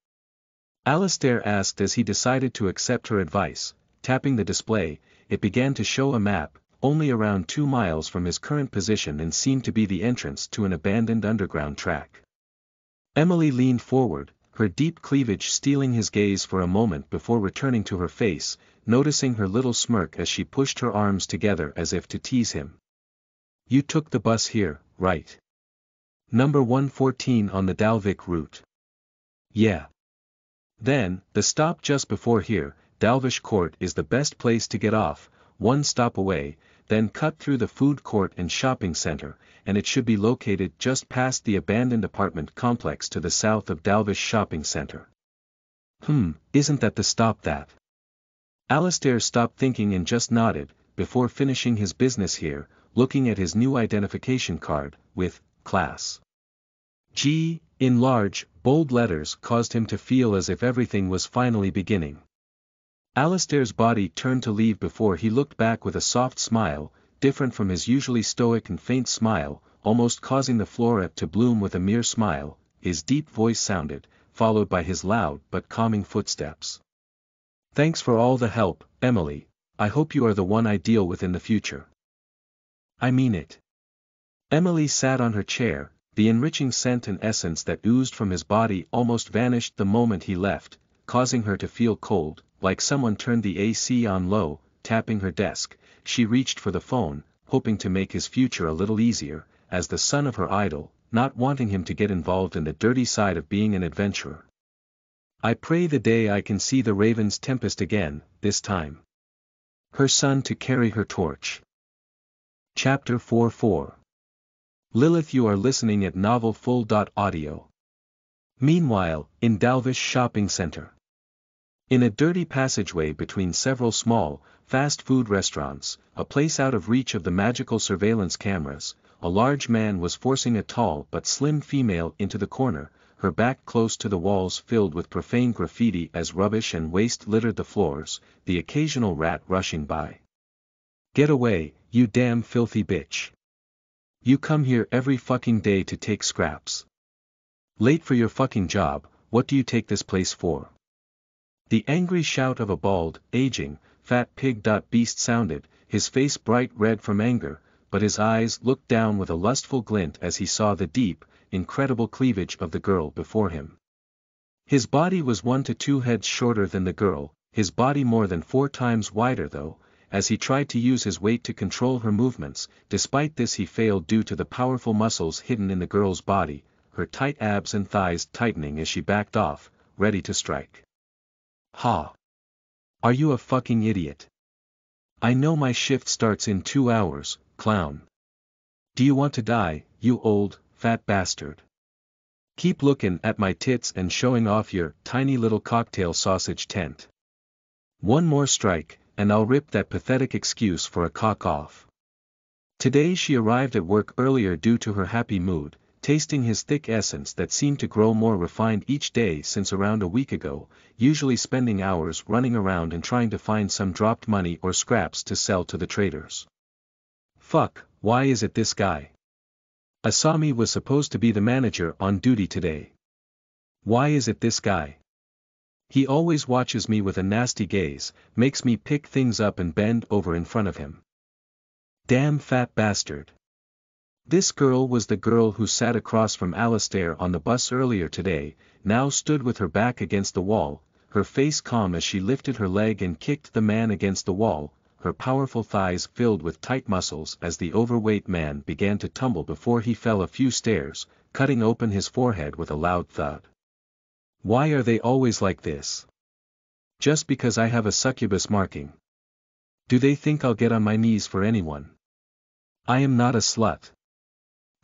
Alistair asked as he decided to accept her advice. Tapping the display, it began to show a map, only around 2 miles from his current position and seemed to be the entrance to an abandoned underground track. Emily leaned forward, her deep cleavage stealing his gaze for a moment before returning to her face, noticing her little smirk as she pushed her arms together as if to tease him. You took the bus here, right? Number 114 on the Dalvik route. Yeah. Then, the stop just before here, Dalvish Court is the best place to get off, 1 stop away, then cut through the food court and shopping center, and it should be located just past the abandoned apartment complex to the south of Dalvish Shopping Center. Isn't that the stop that? Alistair stopped thinking and just nodded, before finishing his business here, looking at his new identification card, with, class. G, in large, bold letters caused him to feel as if everything was finally beginning. Alistair's body turned to leave before he looked back with a soft smile, different from his usually stoic and faint smile, almost causing the flora to bloom with a mere smile. His deep voice sounded, followed by his loud but calming footsteps. Thanks for all the help, Emily. I hope you are the one I deal with in the future. I mean it. Emily sat on her chair, the enriching scent and essence that oozed from his body almost vanished the moment he left, causing her to feel cold, like someone turned the AC on low. Tapping her desk, she reached for the phone, hoping to make his future a little easier, as the son of her idol, not wanting him to get involved in the dirty side of being an adventurer. I pray the day I can see the Raven's Tempest again, this time. Her son to carry her torch. Chapter 44. Lilith, you are listening at novelfull.audio. Meanwhile, in Dalvish Shopping Center. In a dirty passageway between several small, fast food restaurants, a place out of reach of the magical surveillance cameras, a large man was forcing a tall but slim female into the corner, her back close to the walls filled with profane graffiti as rubbish and waste littered the floors, the occasional rat rushing by. Get away, you damn filthy bitch. You come here every fucking day to take scraps. Late for your fucking job, what do you take this place for? The angry shout of a bald, aging, fat pig-beast sounded, his face bright red from anger, but his eyes looked down with a lustful glint as he saw the deep, incredible cleavage of the girl before him. His body was 1 to 2 heads shorter than the girl, his body more than 4 times wider though, as he tried to use his weight to control her movements. Despite this he failed due to the powerful muscles hidden in the girl's body, her tight abs and thighs tightening as she backed off, ready to strike. Ha! Are you a fucking idiot? I know my shift starts in 2 hours, clown. Do you want to die, you old, fat bastard? Keep looking at my tits and showing off your tiny little cocktail sausage tent. One more strike, and I'll rip that pathetic excuse for a cock off. Today she arrived at work earlier due to her happy mood, tasting his thick essence that seemed to grow more refined each day since around a week ago, usually spending hours running around and trying to find some dropped money or scraps to sell to the traders. Fuck, why is it this guy? Asami was supposed to be the manager on duty today. Why is it this guy? He always watches me with a nasty gaze, makes me pick things up and bend over in front of him. Damn fat bastard. This girl was the girl who sat across from Alistair on the bus earlier today, now stood with her back against the wall, her face calm as she lifted her leg and kicked the man against the wall, her powerful thighs filled with tight muscles as the overweight man began to tumble before he fell a few stairs, cutting open his forehead with a loud thud. Why are they always like this? Just because I have a succubus marking. Do they think I'll get on my knees for anyone? I am not a slut.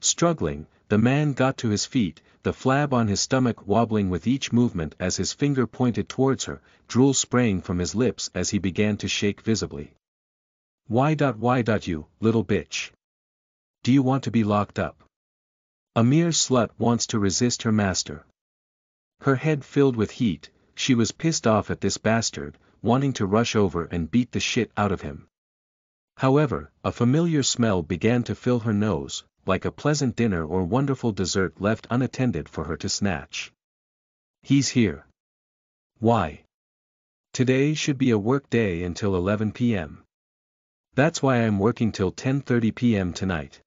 Struggling, the man got to his feet, the flab on his stomach wobbling with each movement as his finger pointed towards her, drool spraying from his lips as he began to shake visibly. Why, you, little bitch? Do you want to be locked up? A mere slut wants to resist her master. Her head filled with heat, she was pissed off at this bastard, wanting to rush over and beat the shit out of him. However, a familiar smell began to fill her nose, like a pleasant dinner or wonderful dessert left unattended for her to snatch. He's here. Why? Today should be a work day until 11 p.m. That's why I'm working till 10:30 p.m. tonight.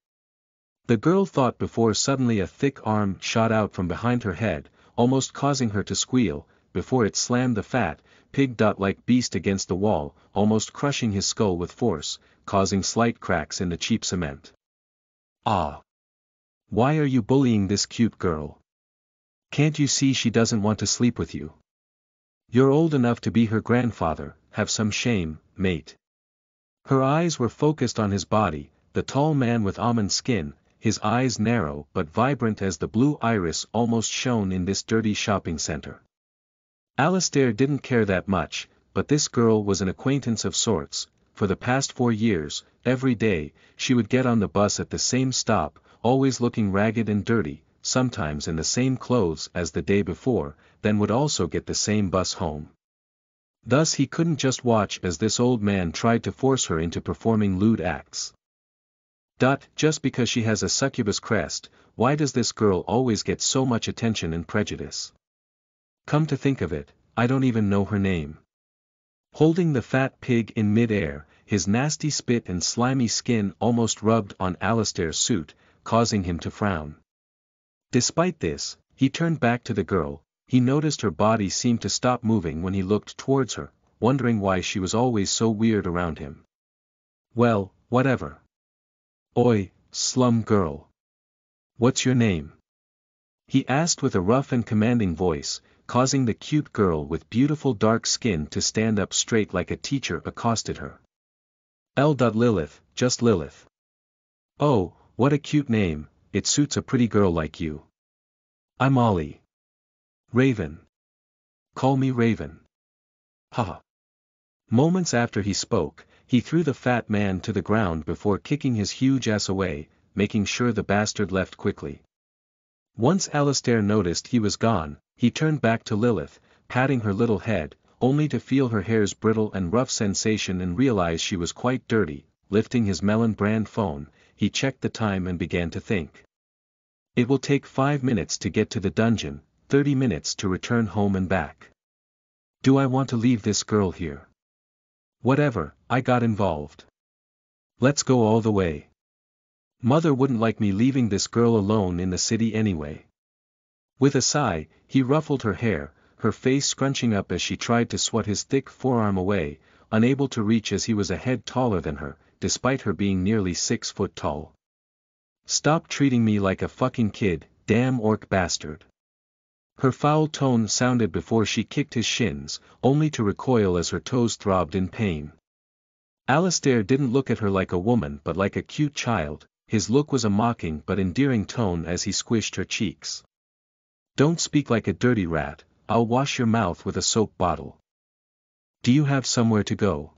The girl thought before suddenly a thick arm shot out from behind her head, almost causing her to squeal, before it slammed the fat, pig-like beast against the wall, almost crushing his skull with force, causing slight cracks in the cheap cement. Ah! Why are you bullying this cute girl? Can't you see she doesn't want to sleep with you? You're old enough to be her grandfather, have some shame, mate. Her eyes were focused on his body, the tall man with almond skin, his eyes narrow but vibrant as the blue iris almost shone in this dirty shopping center. Alistair didn't care that much, but this girl was an acquaintance of sorts. For the past 4 years, every day, she would get on the bus at the same stop, always looking ragged and dirty, sometimes in the same clothes as the day before, then would also get the same bus home. Thus he couldn't just watch as this old man tried to force her into performing lewd acts. Just because she has a succubus crest, why does this girl always get so much attention and prejudice? Come to think of it, I don't even know her name. Holding the fat pig in mid-air, his nasty spit and slimy skin almost rubbed on Alistair's suit, causing him to frown. Despite this, he turned back to the girl. He noticed her body seemed to stop moving when he looked towards her, wondering why she was always so weird around him. Well, whatever. Oi, slum girl. What's your name? He asked with a rough and commanding voice, causing the cute girl with beautiful dark skin to stand up straight like a teacher accosted her. Lilith, just Lilith. Oh, what a cute name, it suits a pretty girl like you. I'm Ollie. Raven. Call me Raven. Haha. Moments after he spoke, he threw the fat man to the ground before kicking his huge ass away, making sure the bastard left quickly. Once Alistair noticed he was gone, he turned back to Lilith, patting her little head, only to feel her hair's brittle and rough sensation and realize she was quite dirty. Lifting his Melon brand phone, he checked the time and began to think. It will take 5 minutes to get to the dungeon, 30 minutes to return home and back. Do I want to leave this girl here? Whatever, I got involved. Let's go all the way. Mother wouldn't like me leaving this girl alone in the city anyway. With a sigh, he ruffled her hair, her face scrunching up as she tried to swat his thick forearm away, unable to reach as he was a head taller than her, despite her being nearly 6 foot tall. Stop treating me like a fucking kid, damn orc bastard. Her foul tone sounded before she kicked his shins, only to recoil as her toes throbbed in pain. Alistair didn't look at her like a woman but like a cute child, his look was a mocking but endearing tone as he squished her cheeks. Don't speak like a dirty rat, I'll wash your mouth with a soap bottle. Do you have somewhere to go?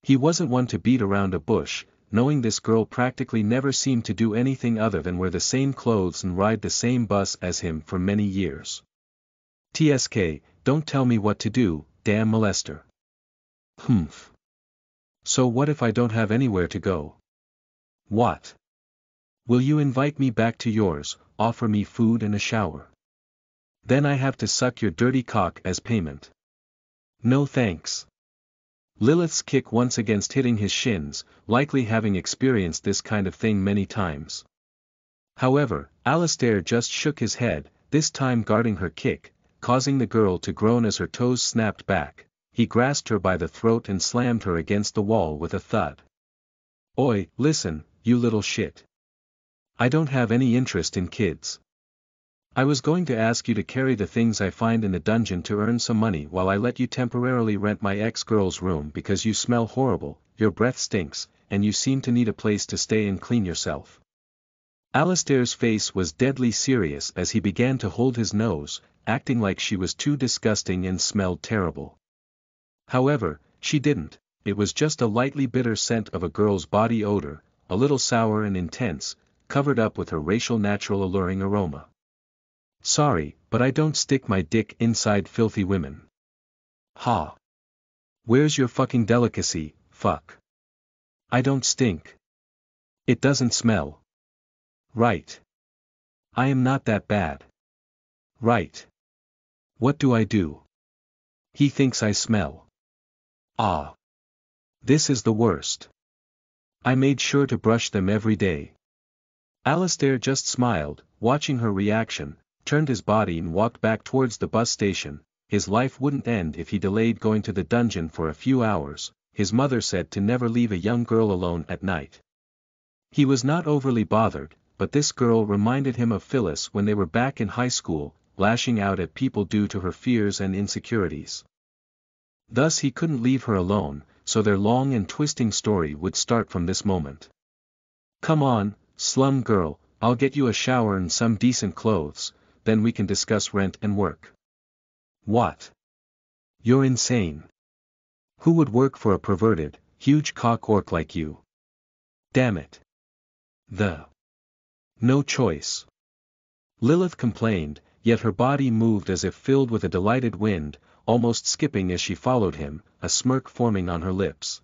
He wasn't one to beat around a bush, knowing this girl practically never seemed to do anything other than wear the same clothes and ride the same bus as him for many years. TSK, don't tell me what to do, damn molester. Humph. So what if I don't have anywhere to go? What? Will you invite me back to yours, offer me food and a shower? Then I have to suck your dirty cock as payment. No thanks. Lilith's kick once again hitting his shins, likely having experienced this kind of thing many times. However, Alistair just shook his head, this time guarding her kick, causing the girl to groan as her toes snapped back. He grasped her by the throat and slammed her against the wall with a thud. Oi, listen, you little shit. I don't have any interest in kids. I was going to ask you to carry the things I find in the dungeon to earn some money while I let you temporarily rent my ex-girl's room because you smell horrible, your breath stinks, and you seem to need a place to stay and clean yourself. Alistair's face was deadly serious as he began to hold his nose, acting like she was too disgusting and smelled terrible. However, she didn't, it was just a lightly bitter scent of a girl's body odor, a little sour and intense, covered up with her racial natural alluring aroma. Sorry, but I don't stick my dick inside filthy women. Ha. Where's your fucking delicacy, fuck? I don't stink. It doesn't smell. Right. I am not that bad. Right. What do I do? He thinks I smell. Ah. This is the worst. I made sure to brush them every day. Alistair just smiled, watching her reaction, turned his body and walked back towards the bus station. His life wouldn't end if he delayed going to the dungeon for a few hours. His mother said to never leave a young girl alone at night. He was not overly bothered, but this girl reminded him of Phyllis when they were back in high school, lashing out at people due to her fears and insecurities. Thus he couldn't leave her alone, so their long and twisting story would start from this moment. Come on, slum girl, I'll get you a shower and some decent clothes, then we can discuss rent and work. What? You're insane. Who would work for a perverted, huge cock orc like you? Damn it. No choice. Lilith complained, yet her body moved as if filled with a delighted wind, almost skipping as she followed him, a smirk forming on her lips.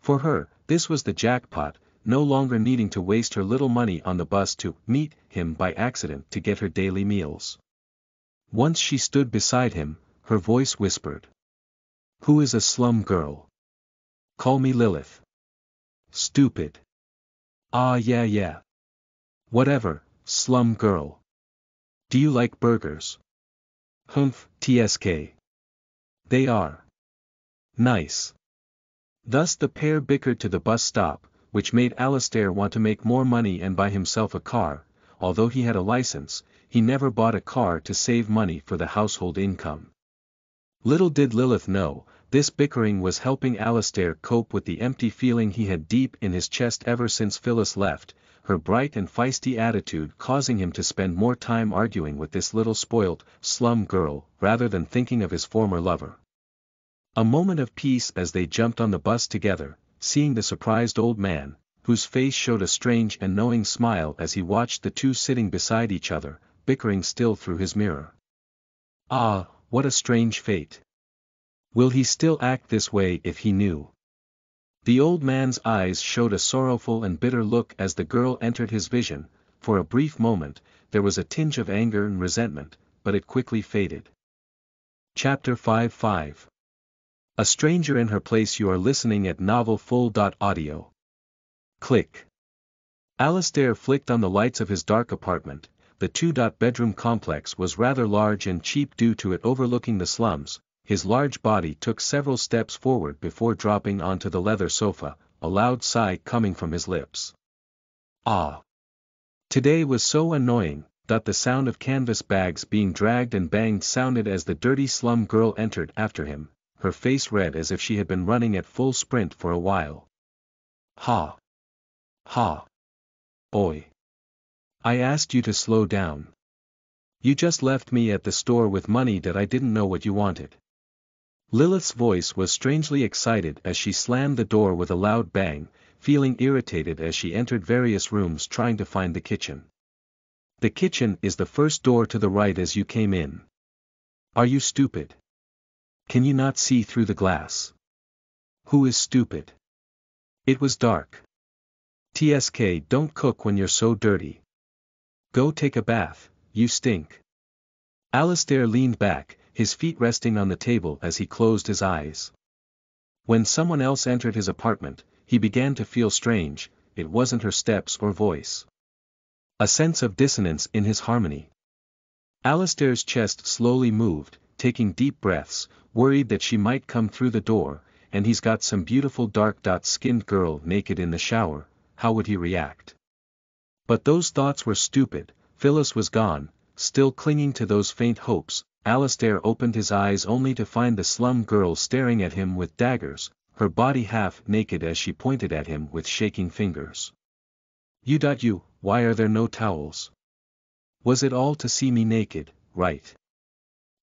For her, this was the jackpot, no longer needing to waste her little money on the bus to meet him by accident to get her daily meals. Once she stood beside him, her voice whispered. Who is a slum girl? Call me Lilith. Stupid. Ah yeah. Whatever, slum girl. Do you like burgers? Humph, TSK. They are nice. Thus the pair bickered to the bus stop, which made Alistair want to make more money and buy himself a car. Although he had a license, he never bought a car to save money for the household income. Little did Lilith know, this bickering was helping Alistair cope with the empty feeling he had deep in his chest ever since Phyllis left, her bright and feisty attitude causing him to spend more time arguing with this little spoilt, slum girl, rather than thinking of his former lover. A moment of peace as they jumped on the bus together, seeing the surprised old man, whose face showed a strange and knowing smile as he watched the two sitting beside each other, bickering still through his mirror. Ah, what a strange fate. Will he still act this way if he knew? The old man's eyes showed a sorrowful and bitter look as the girl entered his vision. For a brief moment, there was a tinge of anger and resentment, but it quickly faded. Chapter 5. A stranger in her place. You are listening at novelfull.audio. Click. Alistair flicked on the lights of his dark apartment. The two-bedroom complex was rather large and cheap due to it overlooking the slums. His large body took several steps forward before dropping onto the leather sofa, a loud sigh coming from his lips. Ah! Today was so annoying, that the sound of canvas bags being dragged and banged sounded as the dirty slum girl entered after him, her face red as if she had been running at full sprint for a while. Ha! Ha! Oi! I asked you to slow down. You just left me at the store with money that I didn't know what you wanted. Lilith's voice was strangely excited as she slammed the door with a loud bang, feeling irritated as she entered various rooms trying to find the kitchen. The kitchen is the first door to the right as you came in. Are you stupid? Can you not see through the glass? Who is stupid? It was dark. TSK, don't cook when you're so dirty. Go take a bath, you stink. Alistair leaned back, his feet resting on the table as he closed his eyes. When someone else entered his apartment, he began to feel strange. It wasn't her steps or voice. A sense of dissonance in his harmony. Alistair's chest slowly moved, taking deep breaths, worried that she might come through the door, and he's got some beautiful dark-skinned girl naked in the shower, how would he react? But those thoughts were stupid. Phyllis was gone. Still clinging to those faint hopes, Alistair opened his eyes only to find the slum girl staring at him with daggers, her body half naked as she pointed at him with shaking fingers. You, why are there no towels? Was it all to see me naked, right?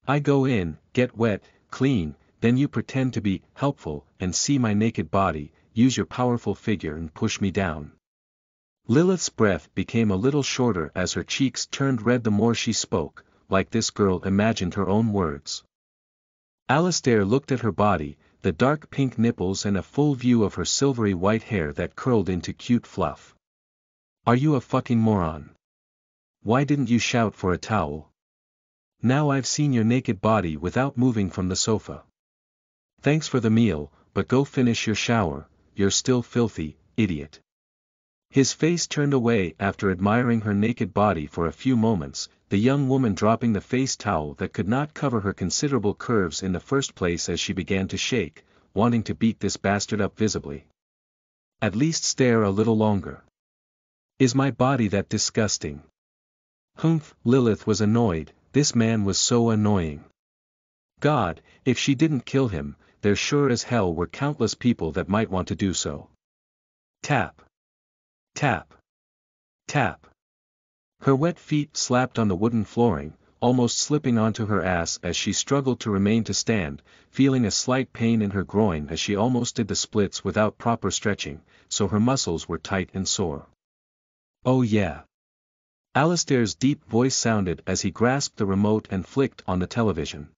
I go in, get wet, clean, then you pretend to be helpful and see my naked body, use your powerful figure and push me down. Lilith's breath became a little shorter as her cheeks turned red the more she spoke, like this girl imagined her own words. Alistair looked at her body, the dark pink nipples and a full view of her silvery white hair that curled into cute fluff. Are you a fucking moron? Why didn't you shout for a towel? Now I've seen your naked body without moving from the sofa. Thanks for the meal, but go finish your shower, you're still filthy, idiot. His face turned away after admiring her naked body for a few moments, the young woman dropping the face towel that could not cover her considerable curves in the first place as she began to shake, wanting to beat this bastard up visibly. At least stare a little longer. Is my body that disgusting? Humph, Lilith was annoyed, this man was so annoying. God, if she didn't kill him, there sure as hell were countless people that might want to do so. Tap. Tap. Tap. Her wet feet slapped on the wooden flooring, almost slipping onto her ass as she struggled to remain to stand, feeling a slight pain in her groin as she almost did the splits without proper stretching, so her muscles were tight and sore. Oh yeah. Alistair's deep voice sounded as he grasped the remote and flicked on the television.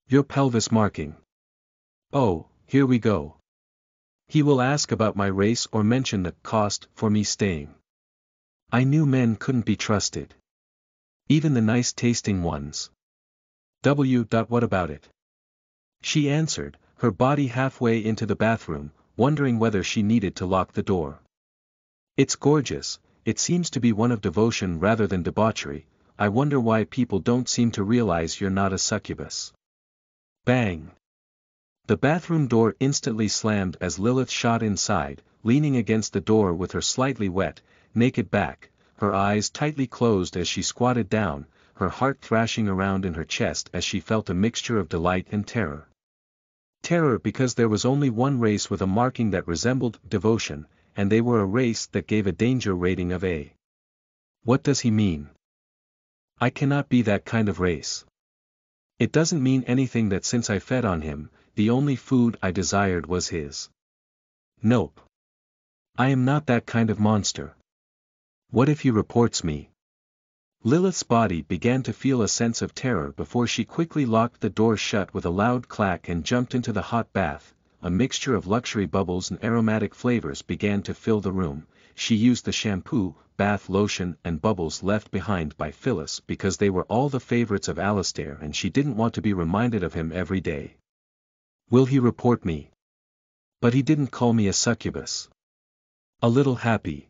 Your pelvis marking. Oh, here we go. He will ask about my race or mention the cost for me staying. I knew men couldn't be trusted. Even the nice-tasting ones. What about it? She answered, her body halfway into the bathroom, wondering whether she needed to lock the door. It's gorgeous, it seems to be one of devotion rather than debauchery, I wonder why people don't seem to realize you're not a succubus. Bang! The bathroom door instantly slammed as Lilith shot inside, leaning against the door with her slightly wet, naked back, her eyes tightly closed as she squatted down, her heart thrashing around in her chest as she felt a mixture of delight and terror. Terror because there was only one race with a marking that resembled devotion, and they were a race that gave a danger rating of A. What does he mean? I cannot be that kind of race. It doesn't mean anything that since I fed on him, the only food I desired was his. Nope. I am not that kind of monster. What if he reports me? Lilith's body began to feel a sense of terror before she quickly locked the door shut with a loud clack and jumped into the hot bath. A mixture of luxury bubbles and aromatic flavors began to fill the room. She used the shampoo, bath lotion and bubbles left behind by Phyllis because they were all the favorites of Alistair and she didn't want to be reminded of him every day. Will he report me? But he didn't call me a succubus. A little happy.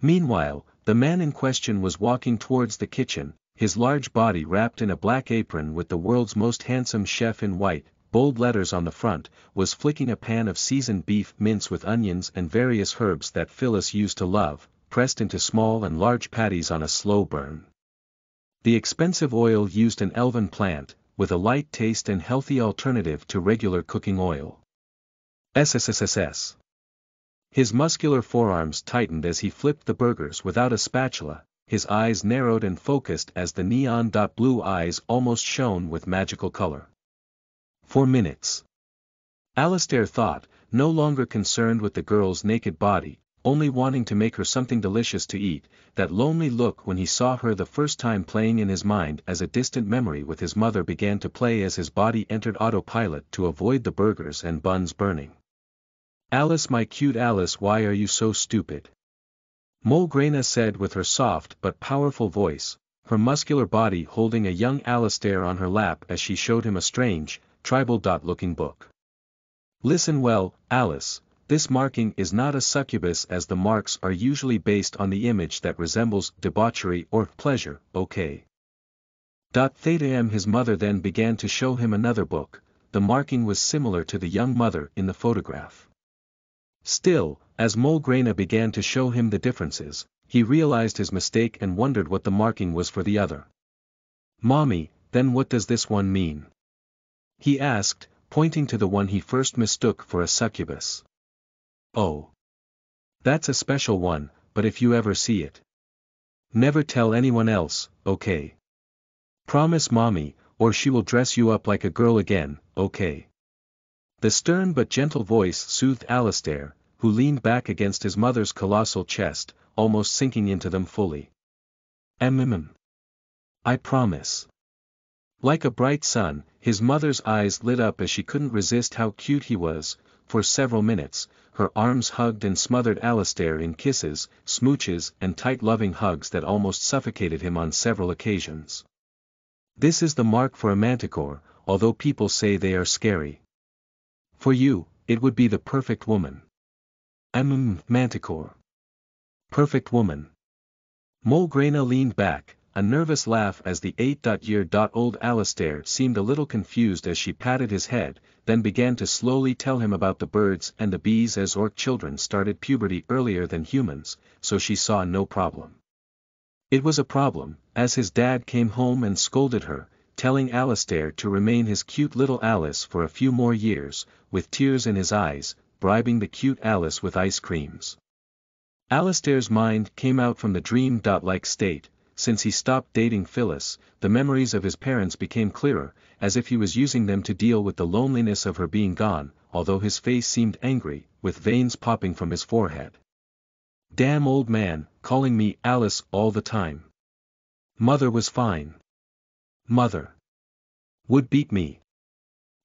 Meanwhile, the man in question was walking towards the kitchen, his large body wrapped in a black apron with the world's most handsome chef in white, bold letters on the front, was flicking a pan of seasoned beef mince with onions and various herbs that Phyllis used to love, pressed into small and large patties on a slow burn. The expensive oil used an elven plant, with a light taste and healthy alternative to regular cooking oil. SSSSS. His muscular forearms tightened as he flipped the burgers without a spatula, his eyes narrowed and focused as the neon blue eyes almost shone with magical color. 4 minutes. Alistair thought, no longer concerned with the girl's naked body, only wanting to make her something delicious to eat, that lonely look when he saw her the first time playing in his mind as a distant memory with his mother began to play as his body entered autopilot to avoid the burgers and buns burning. Alice, my cute Alice, why are you so stupid? Mulgrena said with her soft but powerful voice, her muscular body holding a young Alistair on her lap as she showed him a strange, tribal-looking book. Listen well, Alice, this marking is not a succubus as the marks are usually based on the image that resembles debauchery or pleasure, okay? Theta his mother then began to show him another book, the marking was similar to the young mother in the photograph. Still, as Mulgrena began to show him the differences, he realized his mistake and wondered what the marking was for the other. Mommy, then what does this one mean? He asked, pointing to the one he first mistook for a succubus. Oh. That's a special one, but if you ever see it, never tell anyone else, okay? Promise Mommy, or she will dress you up like a girl again, okay? The stern but gentle voice soothed Alistair, who leaned back against his mother's colossal chest, almost sinking into them fully. I promise. Like a bright sun, his mother's eyes lit up as she couldn't resist how cute he was, for several minutes, her arms hugged and smothered Alistair in kisses, smooches and tight loving hugs that almost suffocated him on several occasions. This is the mark for a manticore, although people say they are scary. For you, it would be the perfect woman. Manticore. Perfect woman. Mulgrena leaned back, a nervous laugh as the 8-year-old Alistair seemed a little confused as she patted his head, then began to slowly tell him about the birds and the bees as orc children started puberty earlier than humans, so she saw no problem. It was a problem, as his dad came home and scolded her, telling Alistair to remain his cute little Alice for a few more years, with tears in his eyes, bribing the cute Alice with ice creams. Alistair's mind came out from the dream-like state. Since he stopped dating Phyllis, the memories of his parents became clearer, as if he was using them to deal with the loneliness of her being gone, although his face seemed angry, with veins popping from his forehead. Damn old man, calling me Alice all the time. Mother was fine. Mother would beat me.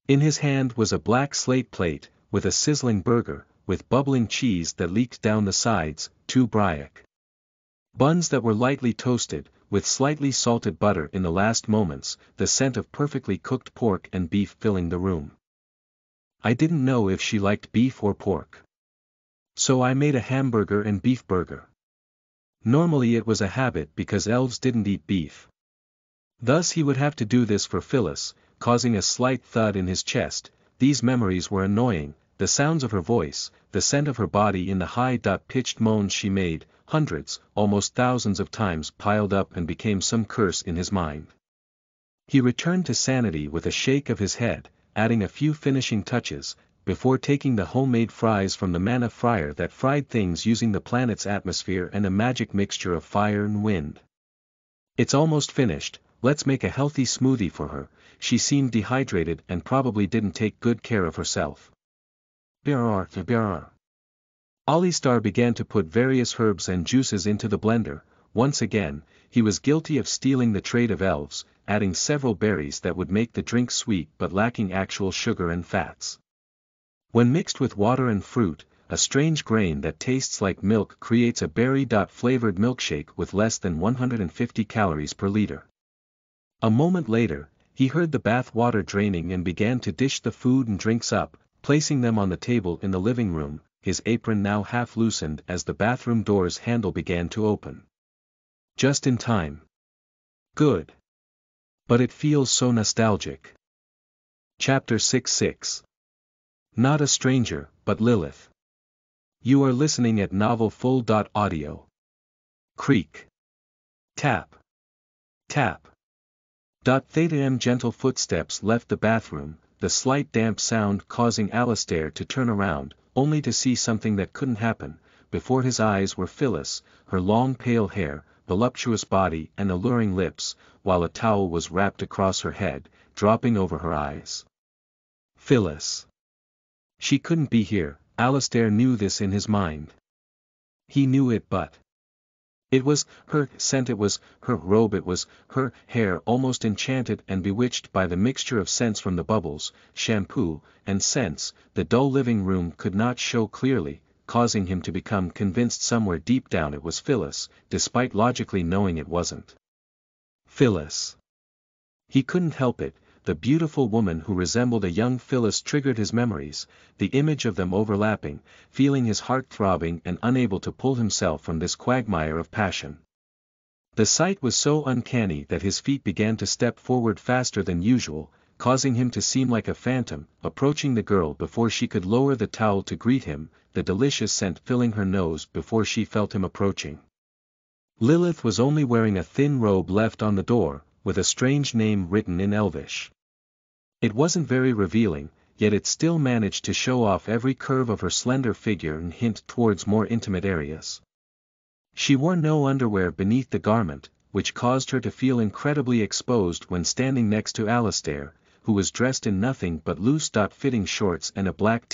In his hand was a black slate plate, with a sizzling burger, with bubbling cheese that leaked down the sides, 2 brioche buns that were lightly toasted, with slightly salted butter in the last moments, the scent of perfectly cooked pork and beef filling the room. I didn't know if she liked beef or pork. So I made a hamburger and beef burger. Normally it was a habit because elves didn't eat beef. Thus he would have to do this for Phyllis, causing a slight thud in his chest. These memories were annoying, the sounds of her voice, the scent of her body in the high-pitched moans she made, hundreds, almost thousands of times piled up and became some curse in his mind. He returned to sanity with a shake of his head, adding a few finishing touches, before taking the homemade fries from the manna fryer that fried things using the planet's atmosphere and a magic mixture of fire and wind. It's almost finished, let's make a healthy smoothie for her. She seemed dehydrated and probably didn't take good care of herself. Alistar began to put various herbs and juices into the blender. Once again, he was guilty of stealing the trade of elves, adding several berries that would make the drink sweet but lacking actual sugar and fats. When mixed with water and fruit, a strange grain that tastes like milk creates a berry-flavored milkshake with less than 150 calories per liter. A moment later, he heard the bath water draining and began to dish the food and drinks up, placing them on the table in the living room, his apron now half loosened as the bathroom door's handle began to open. Just in time. Good. But it feels so nostalgic. Chapter 6-6. Not a stranger, but Lilith. You are listening at novelfull.audio. Creak. Tap. Tap. Gentle footsteps left the bathroom, the slight damp sound causing Alistair to turn around, only to see something that couldn't happen. Before his eyes were Phyllis, her long pale hair, voluptuous body and alluring lips, while a towel was wrapped across her head, dropping over her eyes. Phyllis. She couldn't be here, Alistair knew this in his mind. He knew it, but it was her scent, it was her robe, it was her hair, almost enchanted and bewitched by the mixture of scents from the bubbles, shampoo, and scents. The dull living room could not show clearly, causing him to become convinced somewhere deep down it was Phyllis, despite logically knowing it wasn't. Phyllis. He couldn't help it. The beautiful woman who resembled a young Phyllis triggered his memories, the image of them overlapping, feeling his heart throbbing and unable to pull himself from this quagmire of passion. The sight was so uncanny that his feet began to step forward faster than usual, causing him to seem like a phantom, approaching the girl before she could lower the towel to greet him, the delicious scent filling her nose before she felt him approaching. Lilith was only wearing a thin robe left on the door, with a strange name written in Elvish. It wasn't very revealing, yet it still managed to show off every curve of her slender figure and hint towards more intimate areas. She wore no underwear beneath the garment, which caused her to feel incredibly exposed when standing next to Alistair, who was dressed in nothing but loose-fitting shorts and a black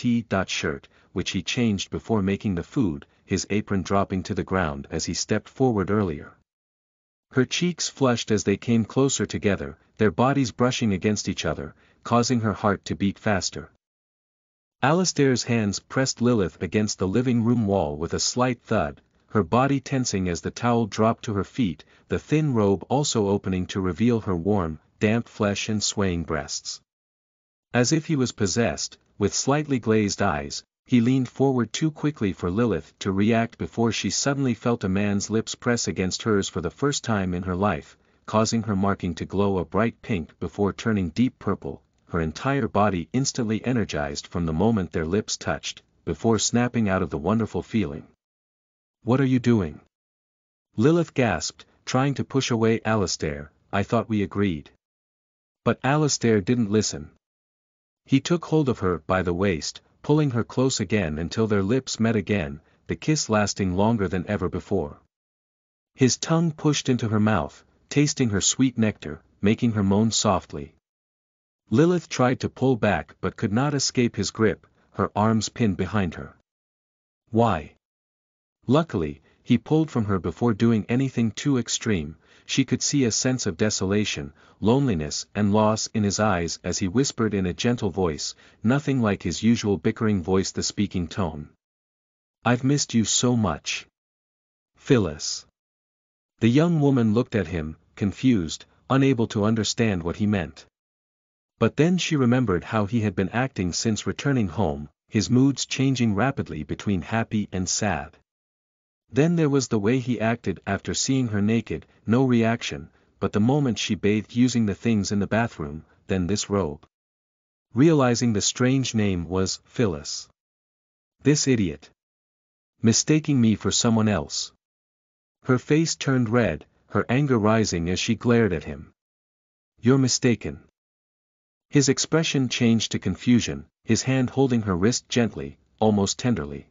shirt, which he changed before making the food, his apron dropping to the ground as he stepped forward earlier. Her cheeks flushed as they came closer together, their bodies brushing against each other, causing her heart to beat faster. Alistair's hands pressed Lilith against the living room wall with a slight thud, her body tensing as the towel dropped to her feet, the thin robe also opening to reveal her warm, damp flesh and swaying breasts. As if he was possessed, with slightly glazed eyes, he leaned forward too quickly for Lilith to react before she suddenly felt a man's lips press against hers for the first time in her life, causing her marking to glow a bright pink before turning deep purple, her entire body instantly energized from the moment their lips touched, before snapping out of the wonderful feeling. "What are you doing?" Lilith gasped, trying to push away Alistair. "I thought we agreed." But Alistair didn't listen. He took hold of her by the waist, pulling her close again until their lips met again, the kiss lasting longer than ever before. His tongue pushed into her mouth, tasting her sweet nectar, making her moan softly. Lilith tried to pull back but could not escape his grip, her arms pinned behind her. "Why?" Luckily, he pulled from her before doing anything too extreme. She could see a sense of desolation, loneliness and loss in his eyes as he whispered in a gentle voice, nothing like his usual bickering voice, the speaking tone. "I've missed you so much. Phyllis." The young woman looked at him, confused, unable to understand what he meant. But then she remembered how he had been acting since returning home, his moods changing rapidly between happy and sad. Then there was the way he acted after seeing her naked, no reaction, but the moment she bathed using the things in the bathroom, then this robe. Realizing the strange name was Phyllis. This idiot. Mistaking me for someone else. Her face turned red, her anger rising as she glared at him. "You're mistaken." His expression changed to confusion, his hand holding her wrist gently, almost tenderly.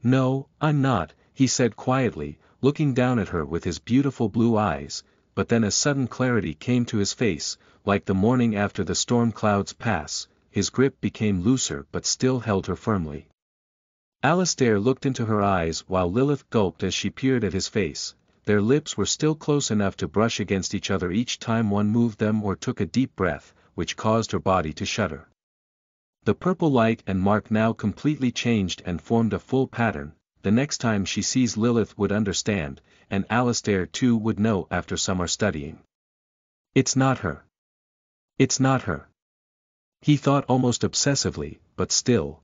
"No, I'm not," he said quietly, looking down at her with his beautiful blue eyes, but then a sudden clarity came to his face, like the morning after the storm clouds pass, his grip became looser but still held her firmly. Alistair looked into her eyes while Lilith gulped as she peered at his face. Their lips were still close enough to brush against each other each time one moved them or took a deep breath, which caused her body to shudder. The purple light and mark now completely changed and formed a full pattern. The next time she sees Lilith would understand, and Alistair too would know after summer studying. It's not her. It's not her. He thought almost obsessively, but still.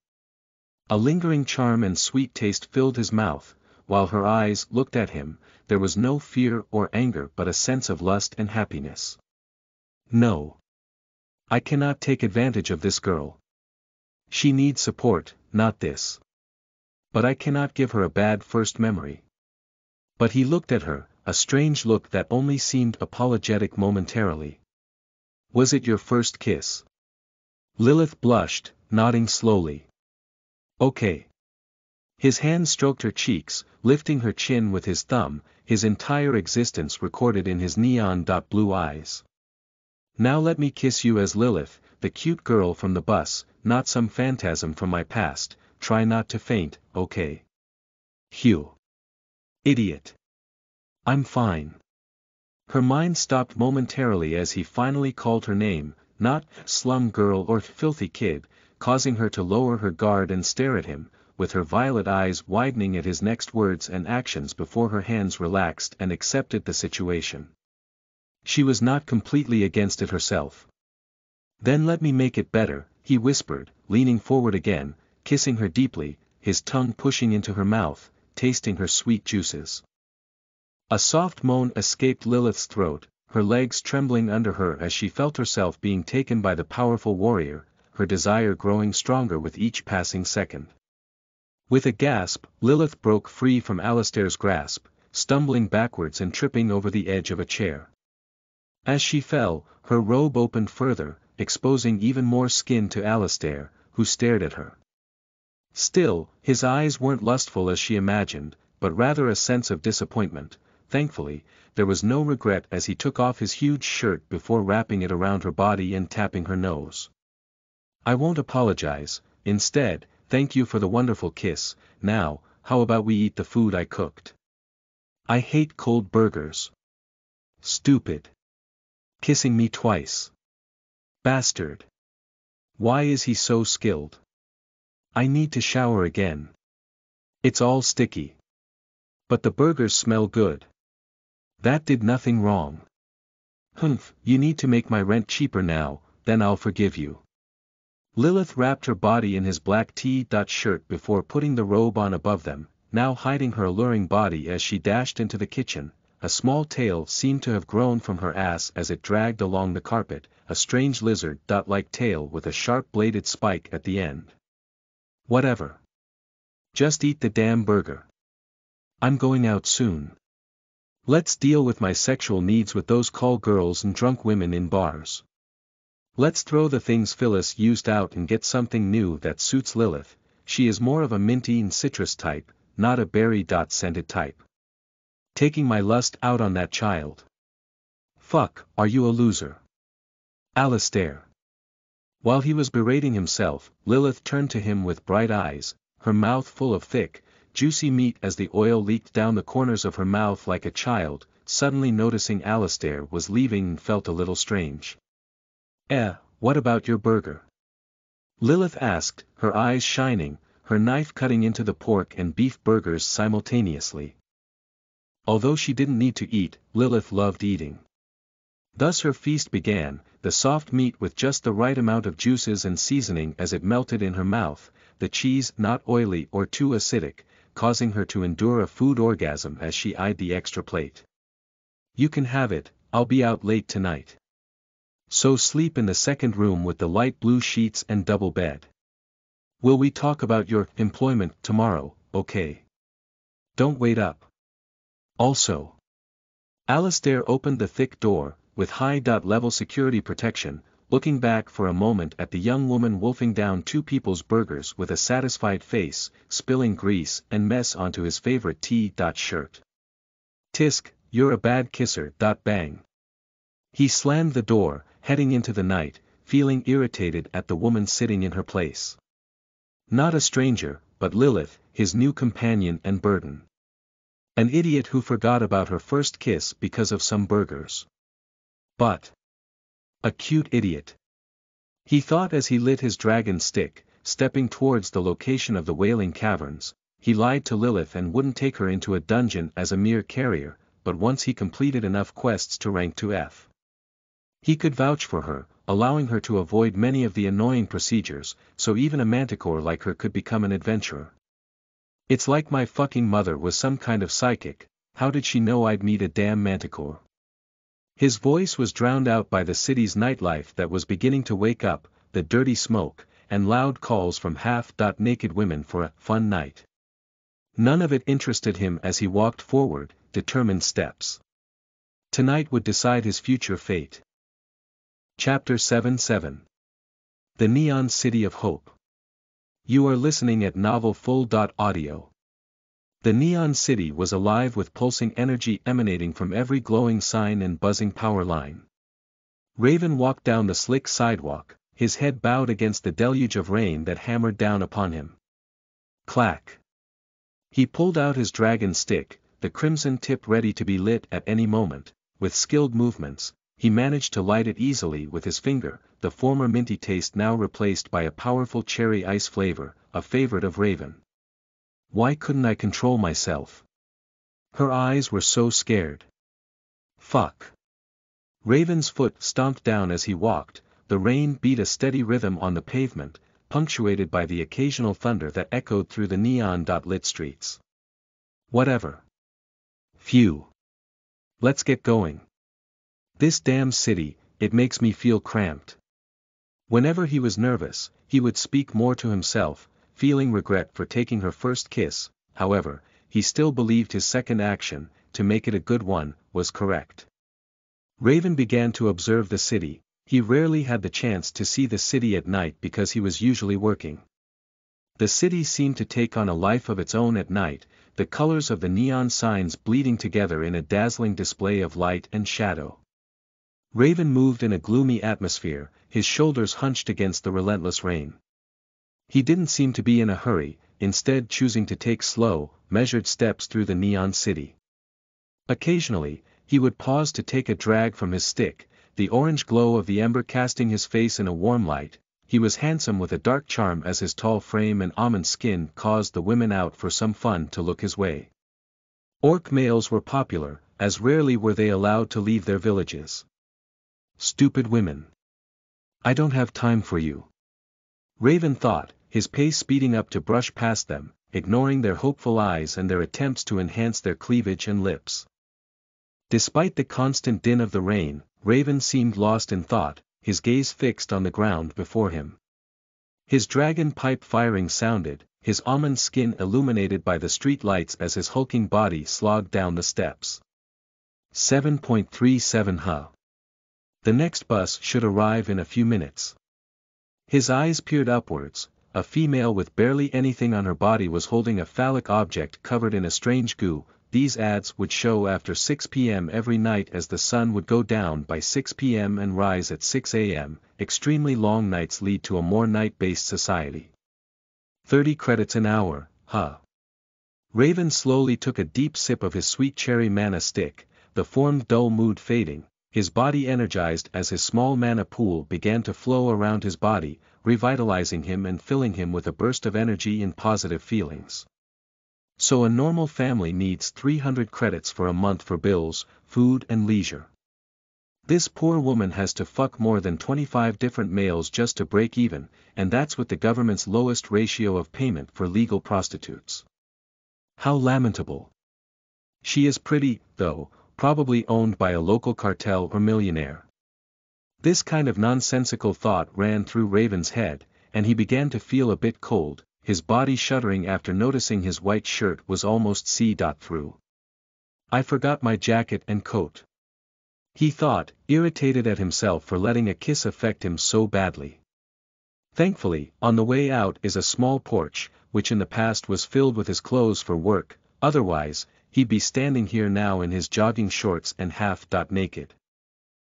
A lingering charm and sweet taste filled his mouth, while her eyes looked at him, there was no fear or anger but a sense of lust and happiness. "No. I cannot take advantage of this girl. She needs support, not this. But I cannot give her a bad first memory." But he looked at her, a strange look that only seemed apologetic momentarily. "Was it your first kiss?" Lilith blushed, nodding slowly. "Okay." His hand stroked her cheeks, lifting her chin with his thumb, his entire existence recorded in his neon-blue eyes. "Now let me kiss you as Lilith, the cute girl from the bus, not some phantasm from my past. Try not to faint, okay?" "Hugh. Idiot. I'm fine." Her mind stopped momentarily as he finally called her name, not slum girl or filthy kid, causing her to lower her guard and stare at him, with her violet eyes widening at his next words and actions before her hands relaxed and accepted the situation. She was not completely against it herself. "Then let me make it better," he whispered, leaning forward again, kissing her deeply, his tongue pushing into her mouth, tasting her sweet juices. A soft moan escaped Lilith's throat, her legs trembling under her as she felt herself being taken by the powerful warrior, her desire growing stronger with each passing second. With a gasp, Lilith broke free from Alistair's grasp, stumbling backwards and tripping over the edge of a chair. As she fell, her robe opened further, exposing even more skin to Alistair, who stared at her. Still, his eyes weren't lustful as she imagined, but rather a sense of disappointment. Thankfully, there was no regret as he took off his huge shirt before wrapping it around her body and tapping her nose. "I won't apologize, instead, thank you for the wonderful kiss. Now, how about we eat the food I cooked? I hate cold burgers." "Stupid. Kissing me twice. Bastard. Why is he so skilled?" I need to shower again. It's all sticky. But the burgers smell good. That did nothing wrong. Humph, you need to make my rent cheaper now, then I'll forgive you. Lilith wrapped her body in his black T-shirt before putting the robe on above them, now hiding her alluring body as she dashed into the kitchen. A small tail seemed to have grown from her ass as it dragged along the carpet, a strange lizard-like tail with a sharp-bladed spike at the end. Whatever. Just eat the damn burger. I'm going out soon. Let's deal with my sexual needs with those call girls and drunk women in bars. Let's throw the things Phyllis used out and get something new that suits Lilith. She is more of a minty and citrus type, not a berry-scented type. Taking my lust out on that child. Fuck, are you a loser? Alistair. While he was berating himself, Lilith turned to him with bright eyes, her mouth full of thick, juicy meat as the oil leaked down the corners of her mouth like a child, suddenly noticing Alistair was leaving and felt a little strange. What about your burger? Lilith asked, her eyes shining, her knife cutting into the pork and beef burgers simultaneously. Although she didn't need to eat, Lilith loved eating. Thus her feast began, the soft meat with just the right amount of juices and seasoning as it melted in her mouth, the cheese not oily or too acidic, causing her to endure a food orgasm as she eyed the extra plate. You can have it, I'll be out late tonight. So sleep in the second room with the light blue sheets and double bed. Will we talk about your employment tomorrow, okay? Don't wait up. Also. Alistair opened the thick door, with high-level security protection, looking back for a moment at the young woman wolfing down two people's burgers with a satisfied face, spilling grease and mess onto his favorite T-shirt. Tisk, you're a bad kisser. Bang. He slammed the door, heading into the night, feeling irritated at the woman sitting in her place. Not a stranger, but Lilith, his new companion and burden. An idiot who forgot about her first kiss because of some burgers. But. A cute idiot. He thought as he lit his dragon stick, stepping towards the location of the Wailing Caverns. He lied to Lilith and wouldn't take her into a dungeon as a mere carrier, but once he completed enough quests to rank to F. He could vouch for her, allowing her to avoid many of the annoying procedures, so even a manticore like her could become an adventurer. It's like my fucking mother was some kind of psychic, how did she know I'd meet a damn manticore? His voice was drowned out by the city's nightlife that was beginning to wake up, the dirty smoke, and loud calls from half-naked women for a fun night. None of it interested him as he walked forward, determined steps. Tonight would decide his future fate. Chapter 7-7. The Neon City of Hope. You are listening at novelfull.audio. The Neon City was alive with pulsing energy emanating from every glowing sign and buzzing power line. Raven walked down the slick sidewalk, his head bowed against the deluge of rain that hammered down upon him. Clack. He pulled out his dragon stick, the crimson tip ready to be lit at any moment. With skilled movements, he managed to light it easily with his finger, the former minty taste now replaced by a powerful cherry ice flavor, a favorite of Raven. Why couldn't I control myself? Her eyes were so scared. Fuck. Raven's foot stomped down as he walked, the rain beat a steady rhythm on the pavement, punctuated by the occasional thunder that echoed through the neon-lit streets. Whatever. Phew. Let's get going. This damn city, it makes me feel cramped. Whenever he was nervous, he would speak more to himself, feeling regret for taking her first kiss. However, he still believed his second action, to make it a good one, was correct. Raven began to observe the city. He rarely had the chance to see the city at night because he was usually working. The city seemed to take on a life of its own at night, the colors of the neon signs bleeding together in a dazzling display of light and shadow. Raven moved in a gloomy atmosphere, his shoulders hunched against the relentless rain. He didn't seem to be in a hurry, instead choosing to take slow, measured steps through the neon city. Occasionally, he would pause to take a drag from his stick, the orange glow of the ember casting his face in a warm light, He was handsome with a dark charm, as his tall frame and almond skin caused the women out for some fun to look his way. Orc males were popular, as rarely were they allowed to leave their villages. Stupid women. I don't have time for you. Raven thought, his pace speeding up to brush past them, ignoring their hopeful eyes and their attempts to enhance their cleavage and lips. Despite the constant din of the rain, Raven seemed lost in thought, his gaze fixed on the ground before him. His dragon pipe firing sounded, his almond skin illuminated by the street lights as his hulking body slogged down the steps. 7.37 Huh. The next bus should arrive in a few minutes. His eyes peered upwards. A female with barely anything on her body was holding a phallic object covered in a strange goo. These ads would show after 6 p.m. every night, as the sun would go down by 6 p.m. and rise at 6 a.m. Extremely long nights lead to a more night-based society. 30 credits an hour, huh? Raven slowly took a deep sip of his sweet cherry mana stick, the formed dull mood fading, his body energized as his small mana pool began to flow around his body, revitalizing him and filling him with a burst of energy and positive feelings. So a normal family needs 300 credits for a month for bills, food and leisure. This poor woman has to fuck more than 25 different males just to break even, and that's with the government's lowest ratio of payment for legal prostitutes. How lamentable. She is pretty, though, probably owned by a local cartel or millionaire. This kind of nonsensical thought ran through Raven's head, and he began to feel a bit cold, his body shuddering after noticing his white shirt was almost see-through. I forgot my jacket and coat. He thought, irritated at himself for letting a kiss affect him so badly. Thankfully, on the way out is a small porch, which in the past was filled with his clothes for work, otherwise, he'd be standing here now in his jogging shorts and half-naked.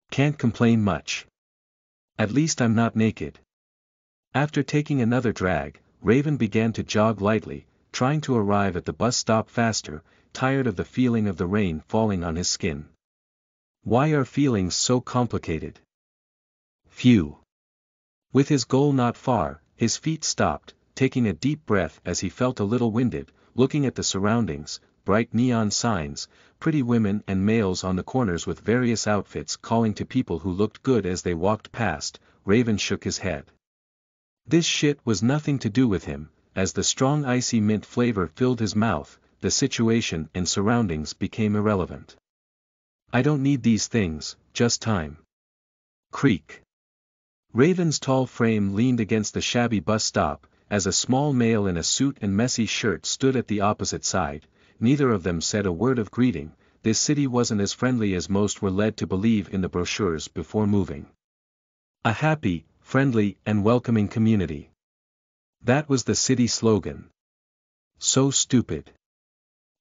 Can't complain much. At least I'm not naked. After taking another drag, Raven began to jog lightly, trying to arrive at the bus stop faster, tired of the feeling of the rain falling on his skin. Why are feelings so complicated? Phew. With his goal not far, his feet stopped, taking a deep breath as he felt a little winded, looking at the surroundings, bright neon signs, pretty women and males on the corners with various outfits calling to people who looked good as they walked past. Raven shook his head. This shit was nothing to do with him, as the strong icy mint flavor filled his mouth, the situation and surroundings became irrelevant. I don't need these things, just time. Creak. Raven's tall frame leaned against the shabby bus stop, as a small male in a suit and messy shirt stood at the opposite side. Neither of them said a word of greeting. This city wasn't as friendly as most were led to believe in the brochures before moving. A happy, friendly, and welcoming community. That was the city slogan. So stupid.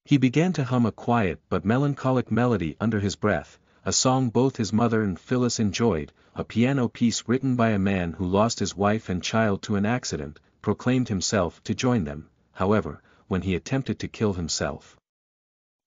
He began to hum a quiet but melancholic melody under his breath, a song both his mother and Phyllis enjoyed, a piano piece written by a man who lost his wife and child to an accident, proclaimed himself to join them, however, when he attempted to kill himself.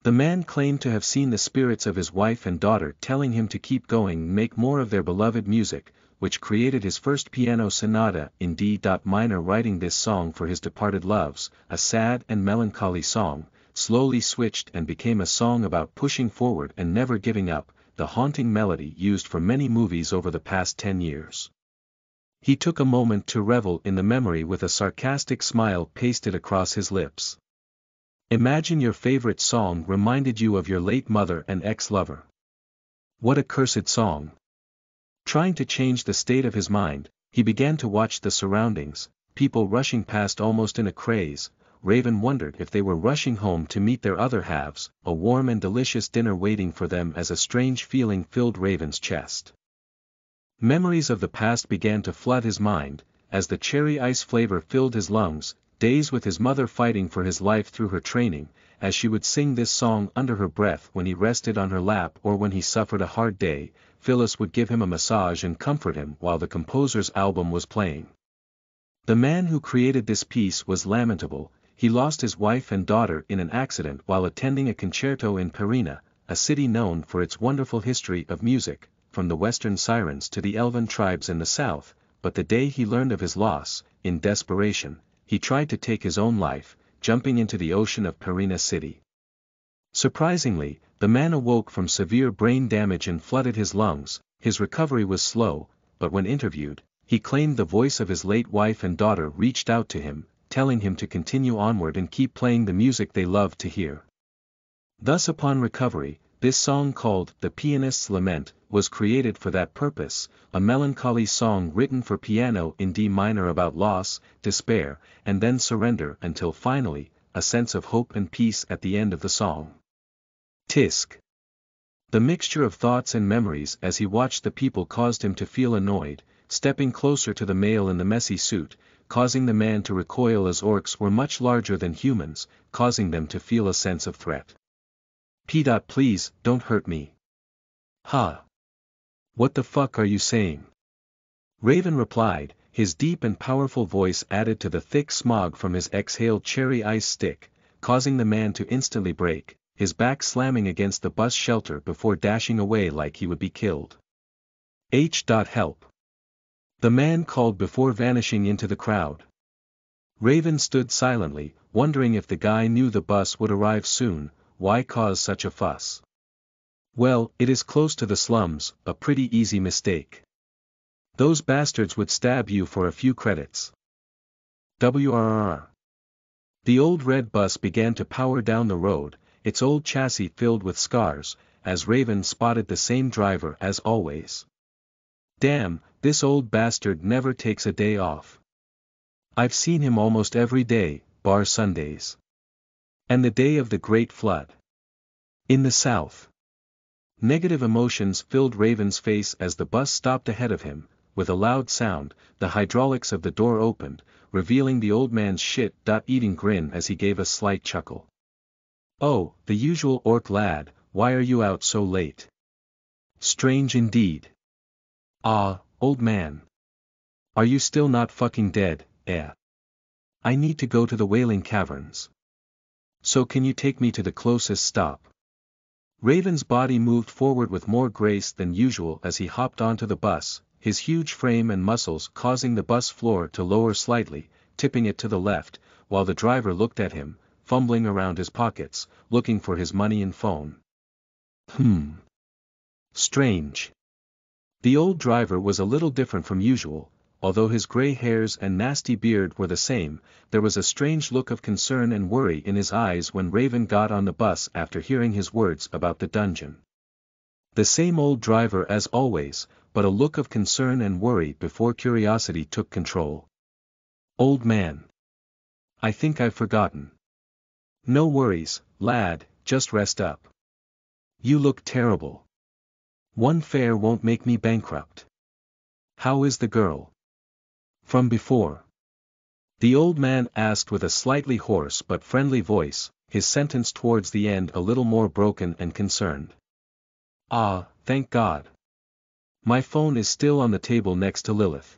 The man claimed to have seen the spirits of his wife and daughter telling him to keep going and make more of their beloved music, which created his first piano sonata in D minor. Writing this song for his departed loves, a sad and melancholy song, slowly switched and became a song about pushing forward and never giving up, the haunting melody used for many movies over the past 10 years. He took a moment to revel in the memory with a sarcastic smile pasted across his lips. Imagine your favorite song reminded you of your late mother and ex-lover. What a cursed song. Trying to change the state of his mind, he began to watch the surroundings, people rushing past almost in a craze. Raven wondered if they were rushing home to meet their other halves, a warm and delicious dinner waiting for them as a strange feeling filled Raven's chest. Memories of the past began to flood his mind, as the cherry ice flavor filled his lungs, days with his mother fighting for his life through her training, as she would sing this song under her breath when he rested on her lap or when he suffered a hard day. Phyllis would give him a massage and comfort him while the composer's album was playing. The man who created this piece was lamentable. He lost his wife and daughter in an accident while attending a concerto in Perina, a city known for its wonderful history of music, from the western sirens to the elven tribes in the south. but the day he learned of his loss, in desperation, he tried to take his own life, jumping into the ocean of Perina City. Surprisingly, the man awoke from severe brain damage and flooded his lungs. His recovery was slow, but when interviewed, he claimed the voice of his late wife and daughter reached out to him, telling him to continue onward and keep playing the music they loved to hear. Thus upon recovery, this song called The Pianist's Lament was created for that purpose, a melancholy song written for piano in D minor about loss, despair, and then surrender until finally, a sense of hope and peace at the end of the song. Tisk. The mixture of thoughts and memories as he watched the people caused him to feel annoyed, stepping closer to the male in the messy suit, causing the man to recoil as orcs were much larger than humans, causing them to feel a sense of threat. Please, don't hurt me. Ha. What the fuck are you saying? Raven replied, his deep and powerful voice added to the thick smog from his exhaled cherry ice stick, causing the man to instantly break, his back slamming against the bus shelter before dashing away like he would be killed. Help. The man called before vanishing into the crowd. Raven stood silently, wondering if the guy knew the bus would arrive soon. Why cause such a fuss? Well, it is close to the slums, a pretty easy mistake. Those bastards would stab you for a few credits. WRR. The old red bus began to power down the road, its old chassis filled with scars, as Raven spotted the same driver as always. Damn, this old bastard never takes a day off. I've seen him almost every day, bar Sundays. And the day of the Great Flood. In the South. Negative emotions filled Raven's face as the bus stopped ahead of him. With a loud sound, the hydraulics of the door opened, revealing the old man's shit-eating grin as he gave a slight chuckle. Oh, the usual orc lad, why are you out so late? Strange indeed. Ah, old man. Are you still not fucking dead, eh? I need to go to the Wailing Caverns. So can you take me to the closest stop? Raven's body moved forward with more grace than usual as he hopped onto the bus, his huge frame and muscles causing the bus floor to lower slightly, tipping it to the left, while the driver looked at him, fumbling around his pockets, looking for his money and phone. Strange. The old driver was a little different from usual. Although his gray hairs and nasty beard were the same, there was a strange look of concern and worry in his eyes when Raven got on the bus after hearing his words about the dungeon. The same old driver as always, but a look of concern and worry before curiosity took control. Old man. I think I've forgotten. No worries, lad, just rest up. You look terrible. One fare won't make me bankrupt. How is the girl? From before? The old man asked with a slightly hoarse but friendly voice, his sentence towards the end a little more broken and concerned. Ah, thank God. My phone is still on the table next to Lilith.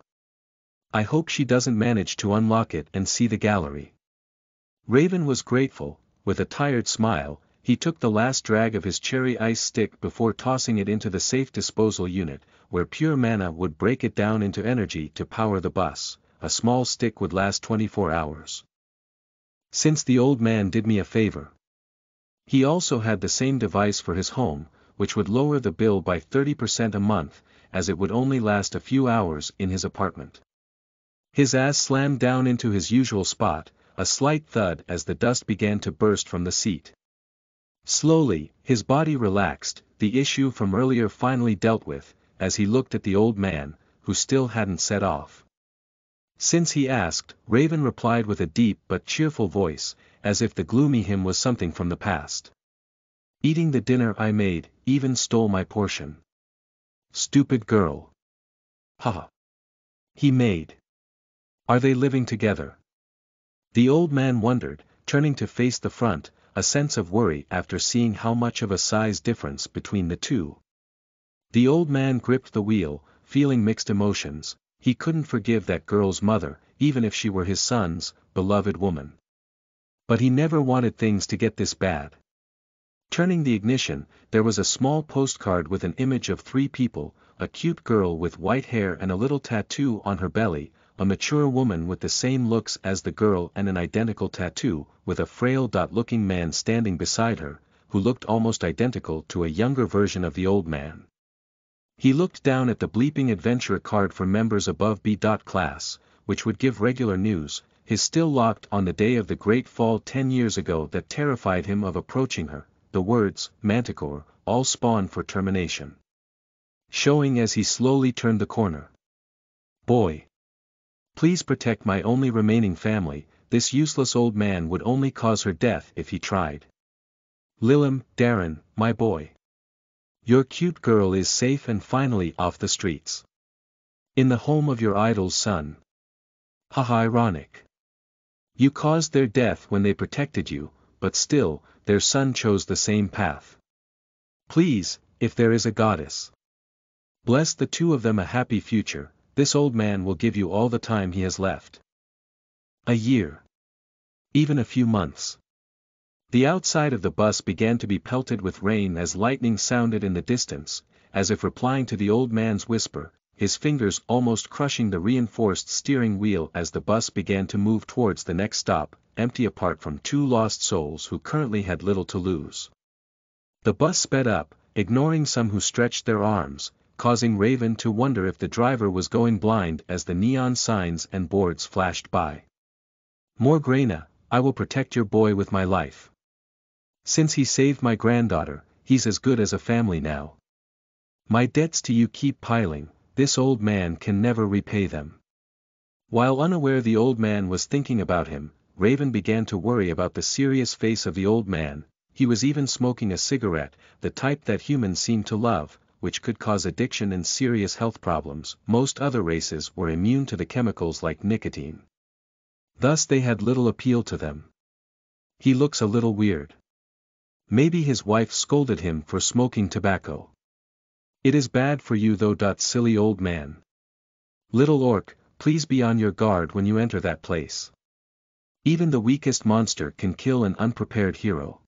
I hope she doesn't manage to unlock it and see the gallery. Raven was grateful. With a tired smile, he took the last drag of his cherry ice stick before tossing it into the safe disposal unit, where pure mana would break it down into energy to power the bus. A small stick would last 24 hours. Since the old man did me a favor. He also had the same device for his home, which would lower the bill by 30% a month, as it would only last a few hours in his apartment. His ass slammed down into his usual spot, a slight thud as the dust began to burst from the seat. Slowly, his body relaxed, the issue from earlier finally dealt with, as he looked at the old man, who still hadn't set off. Since he asked, Raven replied with a deep but cheerful voice, as if the gloomy him was something from the past. Eating the dinner I made, even stole my portion. Stupid girl. Ha. He made. Are they living together? The old man wondered, turning to face the front, a sense of worry after seeing how much of a size difference between the two. The old man gripped the wheel, feeling mixed emotions. He couldn't forgive that girl's mother, even if she were his son's beloved woman. But he never wanted things to get this bad. Turning the ignition, there was a small postcard with an image of 3 people, a cute girl with white hair and a little tattoo on her belly, a mature woman with the same looks as the girl and an identical tattoo, with a frail-looking man standing beside her, who looked almost identical to a younger version of the old man. He looked down at the bleeping adventure card for members above B. Class, which would give regular news, his still locked on the day of the great fall 10 years ago that terrified him of approaching her, the words, Manticore, all spawn for termination. Showing as he slowly turned the corner. Boy. Please protect my only remaining family, this useless old man would only cause her death if he tried. Lilim, Darren, my boy. Your cute girl is safe and finally off the streets. In the home of your idol's son. Haha, ironic. You caused their death when they protected you, but still, their son chose the same path. Please, if there is a goddess. Bless the two of them a happy future, this old man will give you all the time he has left. A year. Even a few months. The outside of the bus began to be pelted with rain as lightning sounded in the distance, as if replying to the old man's whisper, his fingers almost crushing the reinforced steering wheel as the bus began to move towards the next stop, empty apart from two lost souls who currently had little to lose. The bus sped up, ignoring some who stretched their arms, causing Raven to wonder if the driver was going blind as the neon signs and boards flashed by. Morgana, I will protect your boy with my life. Since he saved my granddaughter, he's as good as a family now. My debts to you keep piling, this old man can never repay them. While unaware the old man was thinking about him, Raven began to worry about the serious face of the old man. He was even smoking a cigarette, the type that humans seem to love, which could cause addiction and serious health problems. Most other races were immune to the chemicals like nicotine. Thus they had little appeal to them. He looks a little weird. Maybe his wife scolded him for smoking tobacco. It is bad for you though. Silly old man. Little orc, please be on your guard when you enter that place. Even the weakest monster can kill an unprepared hero.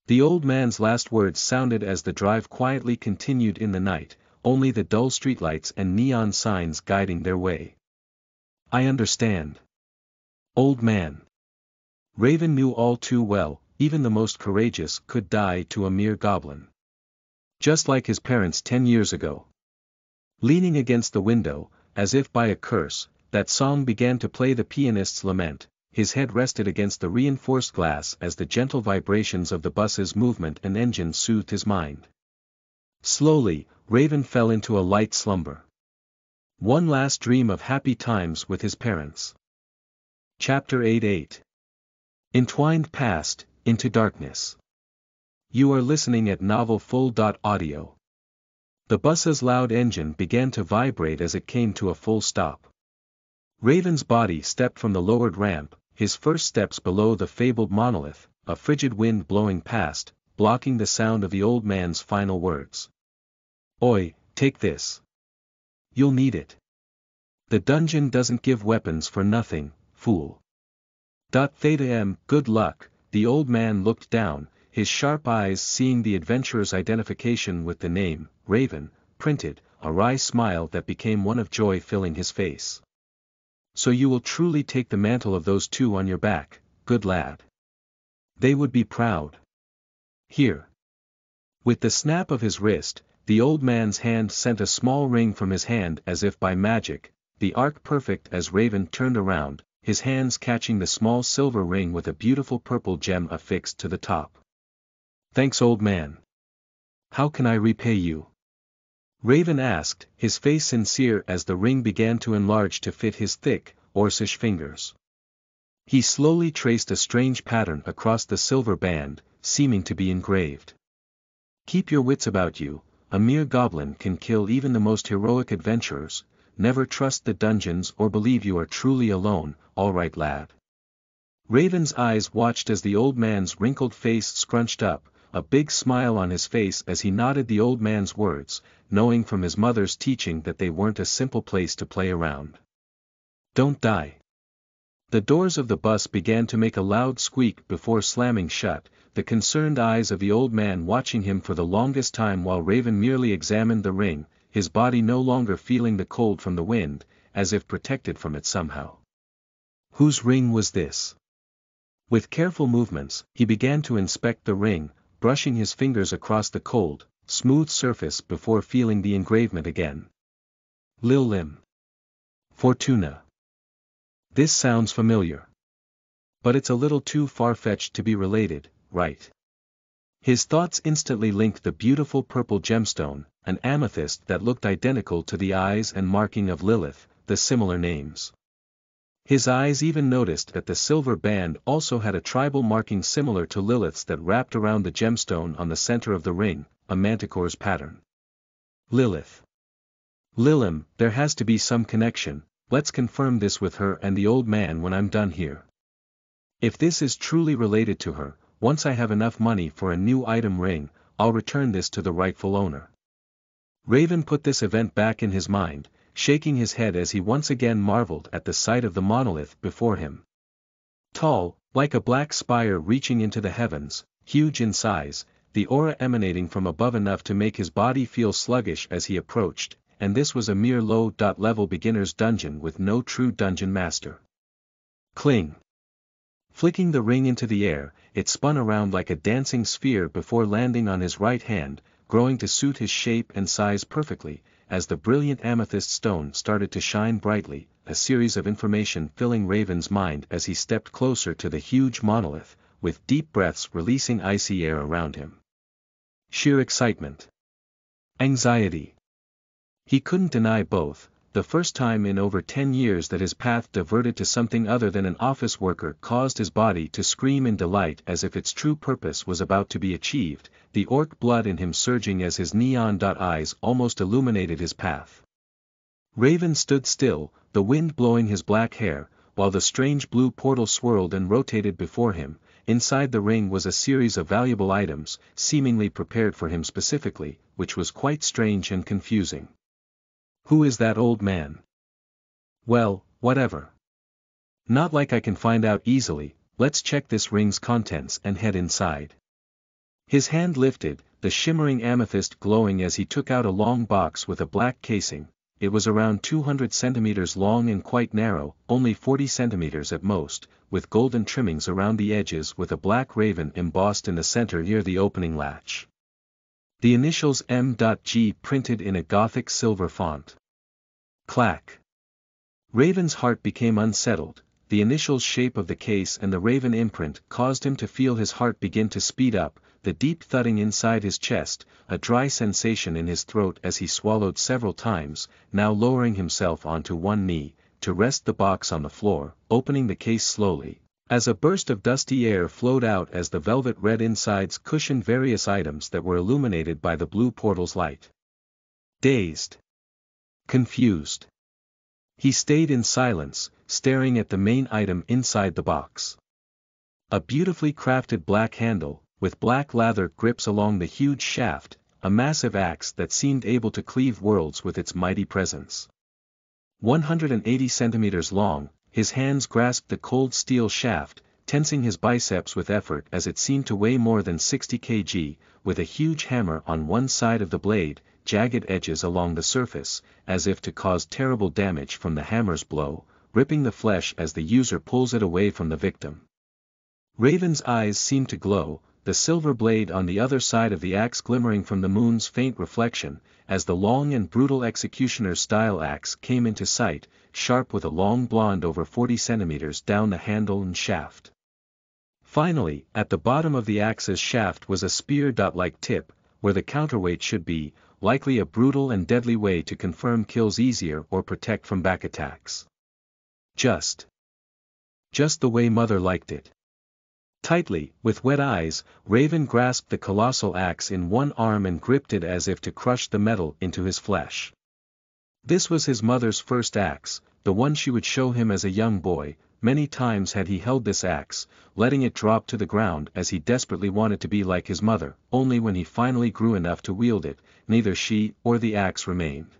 The old man's last words sounded as the drive quietly continued in the night, only the dull streetlights and neon signs guiding their way. I understand. Old man. Raven knew all too well, even the most courageous could die to a mere goblin. Just like his parents 10 years ago. Leaning against the window, as if by a curse, that song began to play the pianist's lament. His head rested against the reinforced glass as the gentle vibrations of the bus's movement and engine soothed his mind. Slowly, Raven fell into a light slumber. One last dream of happy times with his parents. Chapter 8. Entwined past, into darkness. You are listening at novelfull.audio. The bus's loud engine began to vibrate as it came to a full stop. Raven's body stepped from the lowered ramp, his first steps below the fabled monolith, a frigid wind blowing past, blocking the sound of the old man's final words. Oi, take this. You'll need it. The dungeon doesn't give weapons for nothing, fool. Theta good luck. The old man looked down, his sharp eyes seeing the adventurer's identification with the name, Raven, printed, a wry smile that became one of joy filling his face. So you will truly take the mantle of those two on your back, good lad. They would be proud. Here. With the snap of his wrist, the old man's hand sent a small ring from his hand as if by magic, the arc perfect as Raven turned around, his hands catching the small silver ring with a beautiful purple gem affixed to the top. Thanks, old man. How can I repay you? Raven asked, his face sincere as the ring began to enlarge to fit his thick, orcish fingers. He slowly traced a strange pattern across the silver band, seeming to be engraved. Keep your wits about you, a mere goblin can kill even the most heroic adventurers, never trust the dungeons or believe you are truly alone, all right lad. Raven's eyes watched as the old man's wrinkled face scrunched up, a big smile on his face as he nodded the old man's words, knowing from his mother's teaching that they weren't a simple place to play around. Don't die. The doors of the bus began to make a loud squeak before slamming shut, the concerned eyes of the old man watching him for the longest time while Raven merely examined the ring, his body no longer feeling the cold from the wind, as if protected from it somehow. Whose ring was this? With careful movements, he began to inspect the ring, brushing his fingers across the cold, smooth surface before feeling the engravement again. Lil Lim. Fortuna. This sounds familiar. But it's a little too far-fetched to be related, right? His thoughts instantly linked the beautiful purple gemstone, an amethyst that looked identical to the eyes and marking of Lilith, the similar names. His eyes even noticed that the silver band also had a tribal marking similar to Lilith's that wrapped around the gemstone on the center of the ring, a manticore's pattern. Lilith. Lilim, there has to be some connection, let's confirm this with her and the old man when I'm done here. If this is truly related to her, once I have enough money for a new item ring, I'll return this to the rightful owner. Raven put this event back in his mind, shaking his head as he once again marveled at the sight of the monolith before him. Tall, like a black spire reaching into the heavens, huge in size, the aura emanating from above enough to make his body feel sluggish as he approached, and this was a mere low-level beginner's dungeon with no true dungeon master. Cling. Flicking the ring into the air, it spun around like a dancing sphere before landing on his right hand, growing to suit his shape and size perfectly. As the brilliant amethyst stone started to shine brightly, a series of information filling Raven's mind as he stepped closer to the huge monolith, with deep breaths releasing icy air around him. Sheer excitement. Anxiety. He couldn't deny both, the first time in over 10 years that his path diverted to something other than an office worker caused his body to scream in delight as if its true purpose was about to be achieved, the orc blood in him surging as his neon eyes almost illuminated his path. Raven stood still, the wind blowing his black hair, while the strange blue portal swirled and rotated before him. Inside the ring was a series of valuable items, seemingly prepared for him specifically, which was quite strange and confusing. Who is that old man? Well, whatever. Not like I can find out easily, let's check this ring's contents and head inside. His hand lifted, the shimmering amethyst glowing as he took out a long box with a black casing. It was around 200 centimeters long and quite narrow, only 40 centimeters at most, with golden trimmings around the edges with a black raven embossed in the center near the opening latch. The initials M.G printed in a Gothic silver font. Clack. Raven's heart became unsettled, the initials shape of the case and the raven imprint caused him to feel his heart begin to speed up, the deep thudding inside his chest, a dry sensation in his throat as he swallowed several times, now lowering himself onto one knee, to rest the box on the floor, opening the case slowly, as a burst of dusty air flowed out as the velvet red insides cushioned various items that were illuminated by the blue portal's light. Dazed. Confused. He stayed in silence, staring at the main item inside the box. A beautifully crafted black handle, with black lather grips along the huge shaft, a massive axe that seemed able to cleave worlds with its mighty presence. 180 centimeters long, his hands grasped the cold steel shaft, tensing his biceps with effort as it seemed to weigh more than 60 kg, with a huge hammer on one side of the blade, jagged edges along the surface, as if to cause terrible damage from the hammer's blow, ripping the flesh as the user pulls it away from the victim. Raven's eyes seemed to glow, the silver blade on the other side of the axe glimmering from the moon's faint reflection, as the long and brutal executioner-style axe came into sight, sharp with a long blade over 40 centimeters down the handle and shaft. Finally, at the bottom of the axe's shaft was a spear-like tip, where the counterweight should be, likely a brutal and deadly way to confirm kills easier or protect from back attacks. Just the way Mother liked it. Tightly, with wet eyes, Raven grasped the colossal axe in one arm and gripped it as if to crush the metal into his flesh. This was his mother's first axe, the one she would show him as a young boy. Many times had he held this axe, letting it drop to the ground as he desperately wanted to be like his mother, only when he finally grew enough to wield it, neither she or the axe remained.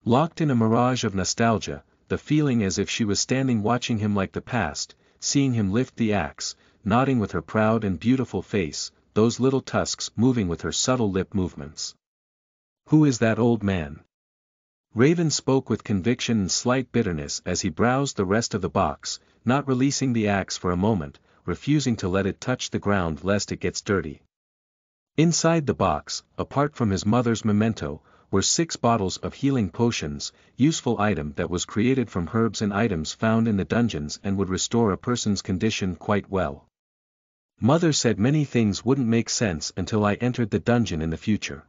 Locked in a mirage of nostalgia, the feeling as if she was standing watching him like the past, seeing him lift the axe, nodding with her proud and beautiful face, those little tusks moving with her subtle lip movements. Who is that old man? Raven spoke with conviction and slight bitterness as he browsed the rest of the box, not releasing the axe for a moment, refusing to let it touch the ground lest it gets dirty. Inside the box, apart from his mother's memento, were 6 bottles of healing potions, useful item that was created from herbs and items found in the dungeons and would restore a person's condition quite well. Mother said many things wouldn't make sense until I entered the dungeon in the future.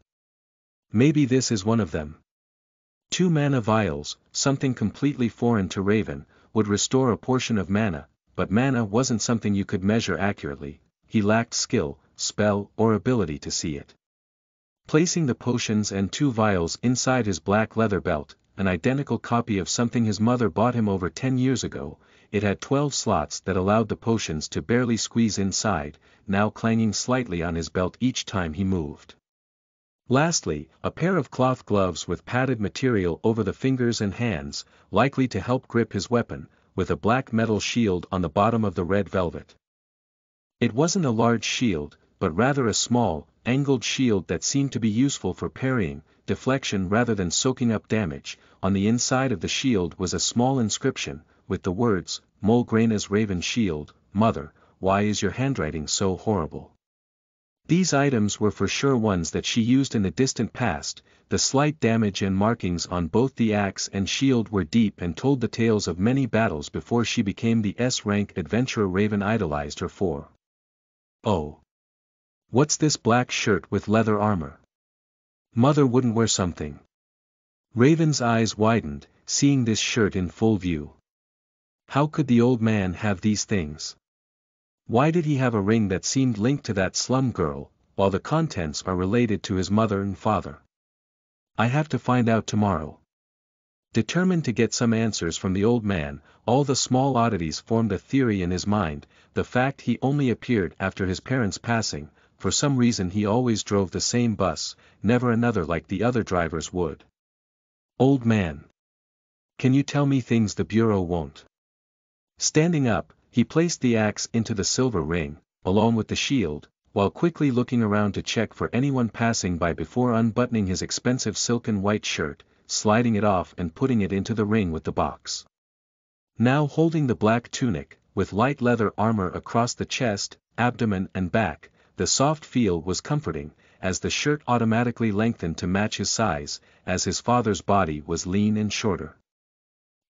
Maybe this is one of them. 2 mana vials, something completely foreign to Raven, would restore a portion of mana, but mana wasn't something you could measure accurately. He lacked skill, spell, or ability to see it. Placing the potions and 2 vials inside his black leather belt, an identical copy of something his mother bought him over 10 years ago, it had 12 slots that allowed the potions to barely squeeze inside, now clanging slightly on his belt each time he moved. Lastly, a pair of cloth gloves with padded material over the fingers and hands, likely to help grip his weapon, with a black metal shield on the bottom of the red velvet. It wasn't a large shield, but rather a small, angled shield that seemed to be useful for parrying, deflection rather than soaking up damage. On the inside of the shield was a small inscription, with the words, Mulgraina's Raven Shield, Mother, why is your handwriting so horrible? These items were for sure ones that she used in the distant past. The slight damage and markings on both the axe and shield were deep and told the tales of many battles before she became the S-rank adventurer Raven idolized her for. Oh. What's this black shirt with leather armor? Mother wouldn't wear something. Raven's eyes widened, seeing this shirt in full view. How could the old man have these things? Why did he have a ring that seemed linked to that slum girl, while the contents are related to his mother and father? I have to find out tomorrow. Determined to get some answers from the old man, all the small oddities formed a theory in his mind. The fact he only appeared after his parents' passing, for some reason he always drove the same bus, never another like the other drivers would. Old man. Can you tell me things the bureau won't? Standing up, he placed the axe into the silver ring, along with the shield, while quickly looking around to check for anyone passing by before unbuttoning his expensive silken white shirt, sliding it off and putting it into the ring with the box. Now holding the black tunic, with light leather armor across the chest, abdomen and back, the soft feel was comforting, as the shirt automatically lengthened to match his size, as his father's body was lean and shorter.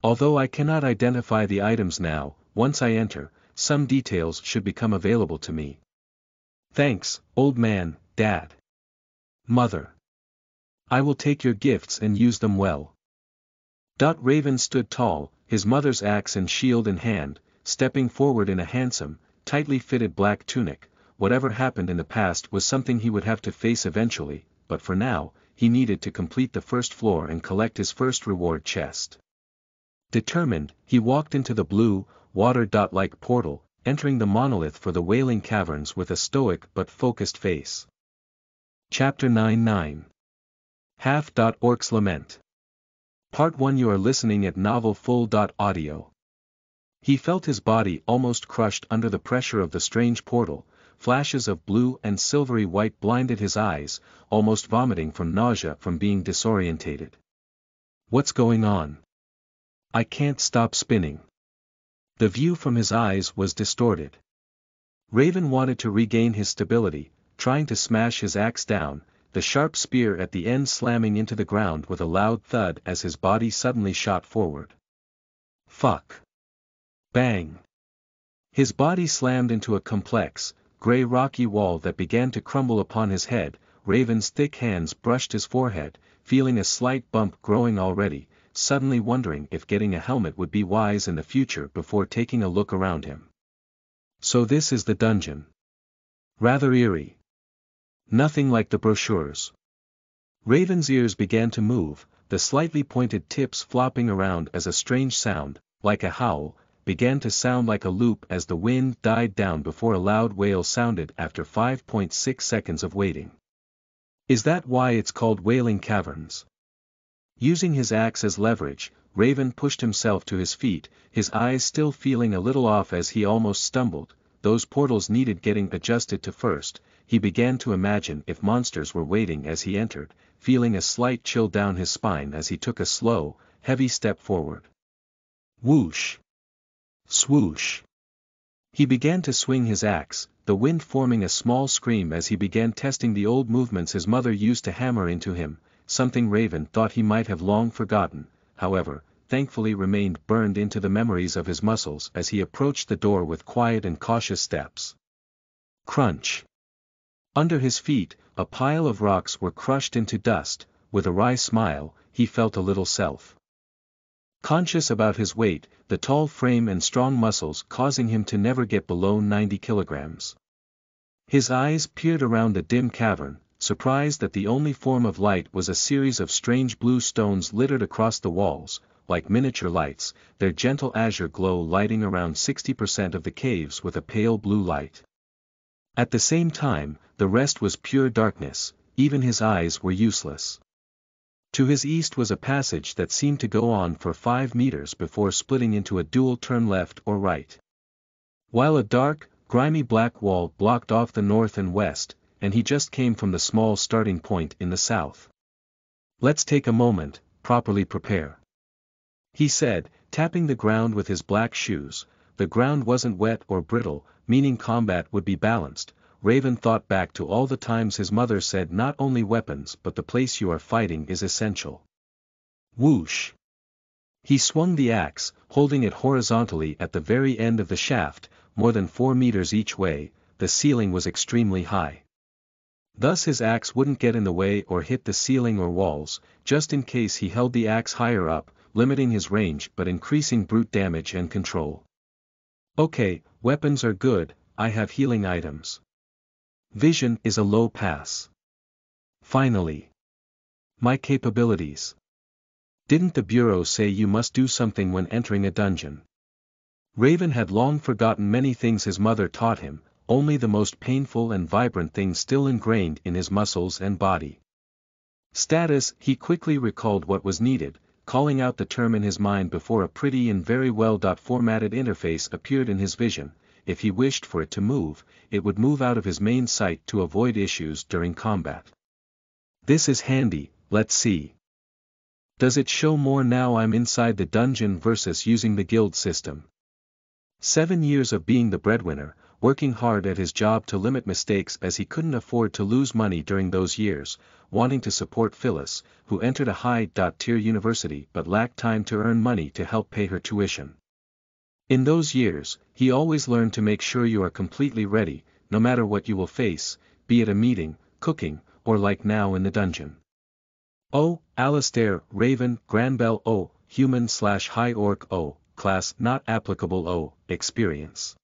Although I cannot identify the items now, once I enter, some details should become available to me. Thanks, old man, Dad. Mother. I will take your gifts and use them well. Raven stood tall, his mother's axe and shield in hand, stepping forward in a handsome, tightly fitted black tunic. Whatever happened in the past was something he would have to face eventually, but for now, he needed to complete the first floor and collect his first reward chest. Determined, he walked into the blue, water-like portal, entering the monolith for the Wailing Caverns with a stoic but focused face. Chapter 9-9 Half-Orc's Lament. Part 1. You are listening at novelfull.audio. He felt his body almost crushed under the pressure of the strange portal. Flashes of blue and silvery white blinded his eyes, almost vomiting from nausea from being disorientated. What's going on? I can't stop spinning. The view from his eyes was distorted. Raven wanted to regain his stability, trying to smash his axe down, the sharp spear at the end slamming into the ground with a loud thud as his body suddenly shot forward. Fuck. Bang. His body slammed into a complex, gray rocky wall that began to crumble upon his head. Raven's thick hands brushed his forehead, feeling a slight bump growing already, suddenly wondering if getting a helmet would be wise in the future before taking a look around him. So this is the dungeon. Rather eerie. Nothing like the brochures. Raven's ears began to move, the slightly pointed tips flopping around as a strange sound, like a howl, began to sound like a loop as the wind died down before a loud wail sounded after 5.6 seconds of waiting. Is that why it's called Wailing Caverns? Using his axe as leverage, Raven pushed himself to his feet, his eyes still feeling a little off as he almost stumbled. Those portals needed getting adjusted to first. he began to imagine if monsters were waiting as he entered, feeling a slight chill down his spine as he took a slow, heavy step forward. Whoosh! Swoosh! He began to swing his axe, the wind forming a small scream as he began testing the old movements his mother used to hammer into him, something Raven thought he might have long forgotten, however, thankfully remained burned into the memories of his muscles as he approached the door with quiet and cautious steps. Crunch! Under his feet, a pile of rocks were crushed into dust. With a wry smile, he felt a little self-conscious about his weight, the tall frame and strong muscles causing him to never get below 90 kilograms. His eyes peered around the dim cavern, surprised that the only form of light was a series of strange blue stones littered across the walls, like miniature lights, their gentle azure glow lighting around 60% of the caves with a pale blue light. At the same time, the rest was pure darkness, even his eyes were useless. To his east was a passage that seemed to go on for 5 meters before splitting into a dual turn left or right. While a dark, grimy black wall blocked off the north and west, and he just came from the small starting point in the south. "Let's take a moment, properly prepare," he said, tapping the ground with his black shoes. The ground wasn't wet or brittle, meaning combat would be balanced. Raven thought back to all the times his mother said not only weapons but the place you are fighting is essential. Whoosh! He swung the axe, holding it horizontally at the very end of the shaft, more than 4 meters each way. The ceiling was extremely high. Thus his axe wouldn't get in the way or hit the ceiling or walls. Just in case he held the axe higher up, limiting his range but increasing brute damage and control. Okay, weapons are good, I have healing items. Vision is a low pass. Finally. My capabilities. Didn't the Bureau say you must do something when entering a dungeon? Raven had long forgotten many things his mother taught him, only the most painful and vibrant things still ingrained in his muscles and body. Status, he quickly recalled what was needed, calling out the term in his mind before a pretty and very well formatted interface appeared in his vision. If he wished for it to move, it would move out of his main sight to avoid issues during combat. This is handy, let's see. Does it show more now I'm inside the dungeon versus using the guild system? 7 years of being the breadwinner, working hard at his job to limit mistakes as he couldn't afford to lose money during those years, wanting to support Phyllis, who entered a high-tier university but lacked time to earn money to help pay her tuition. In those years, he always learned to make sure you are completely ready, no matter what you will face, be it a meeting, cooking, or like now in the dungeon. Oh, Alistair, Raven, Granbell. Oh, human/high orc. Oh, class not applicable. Oh, experience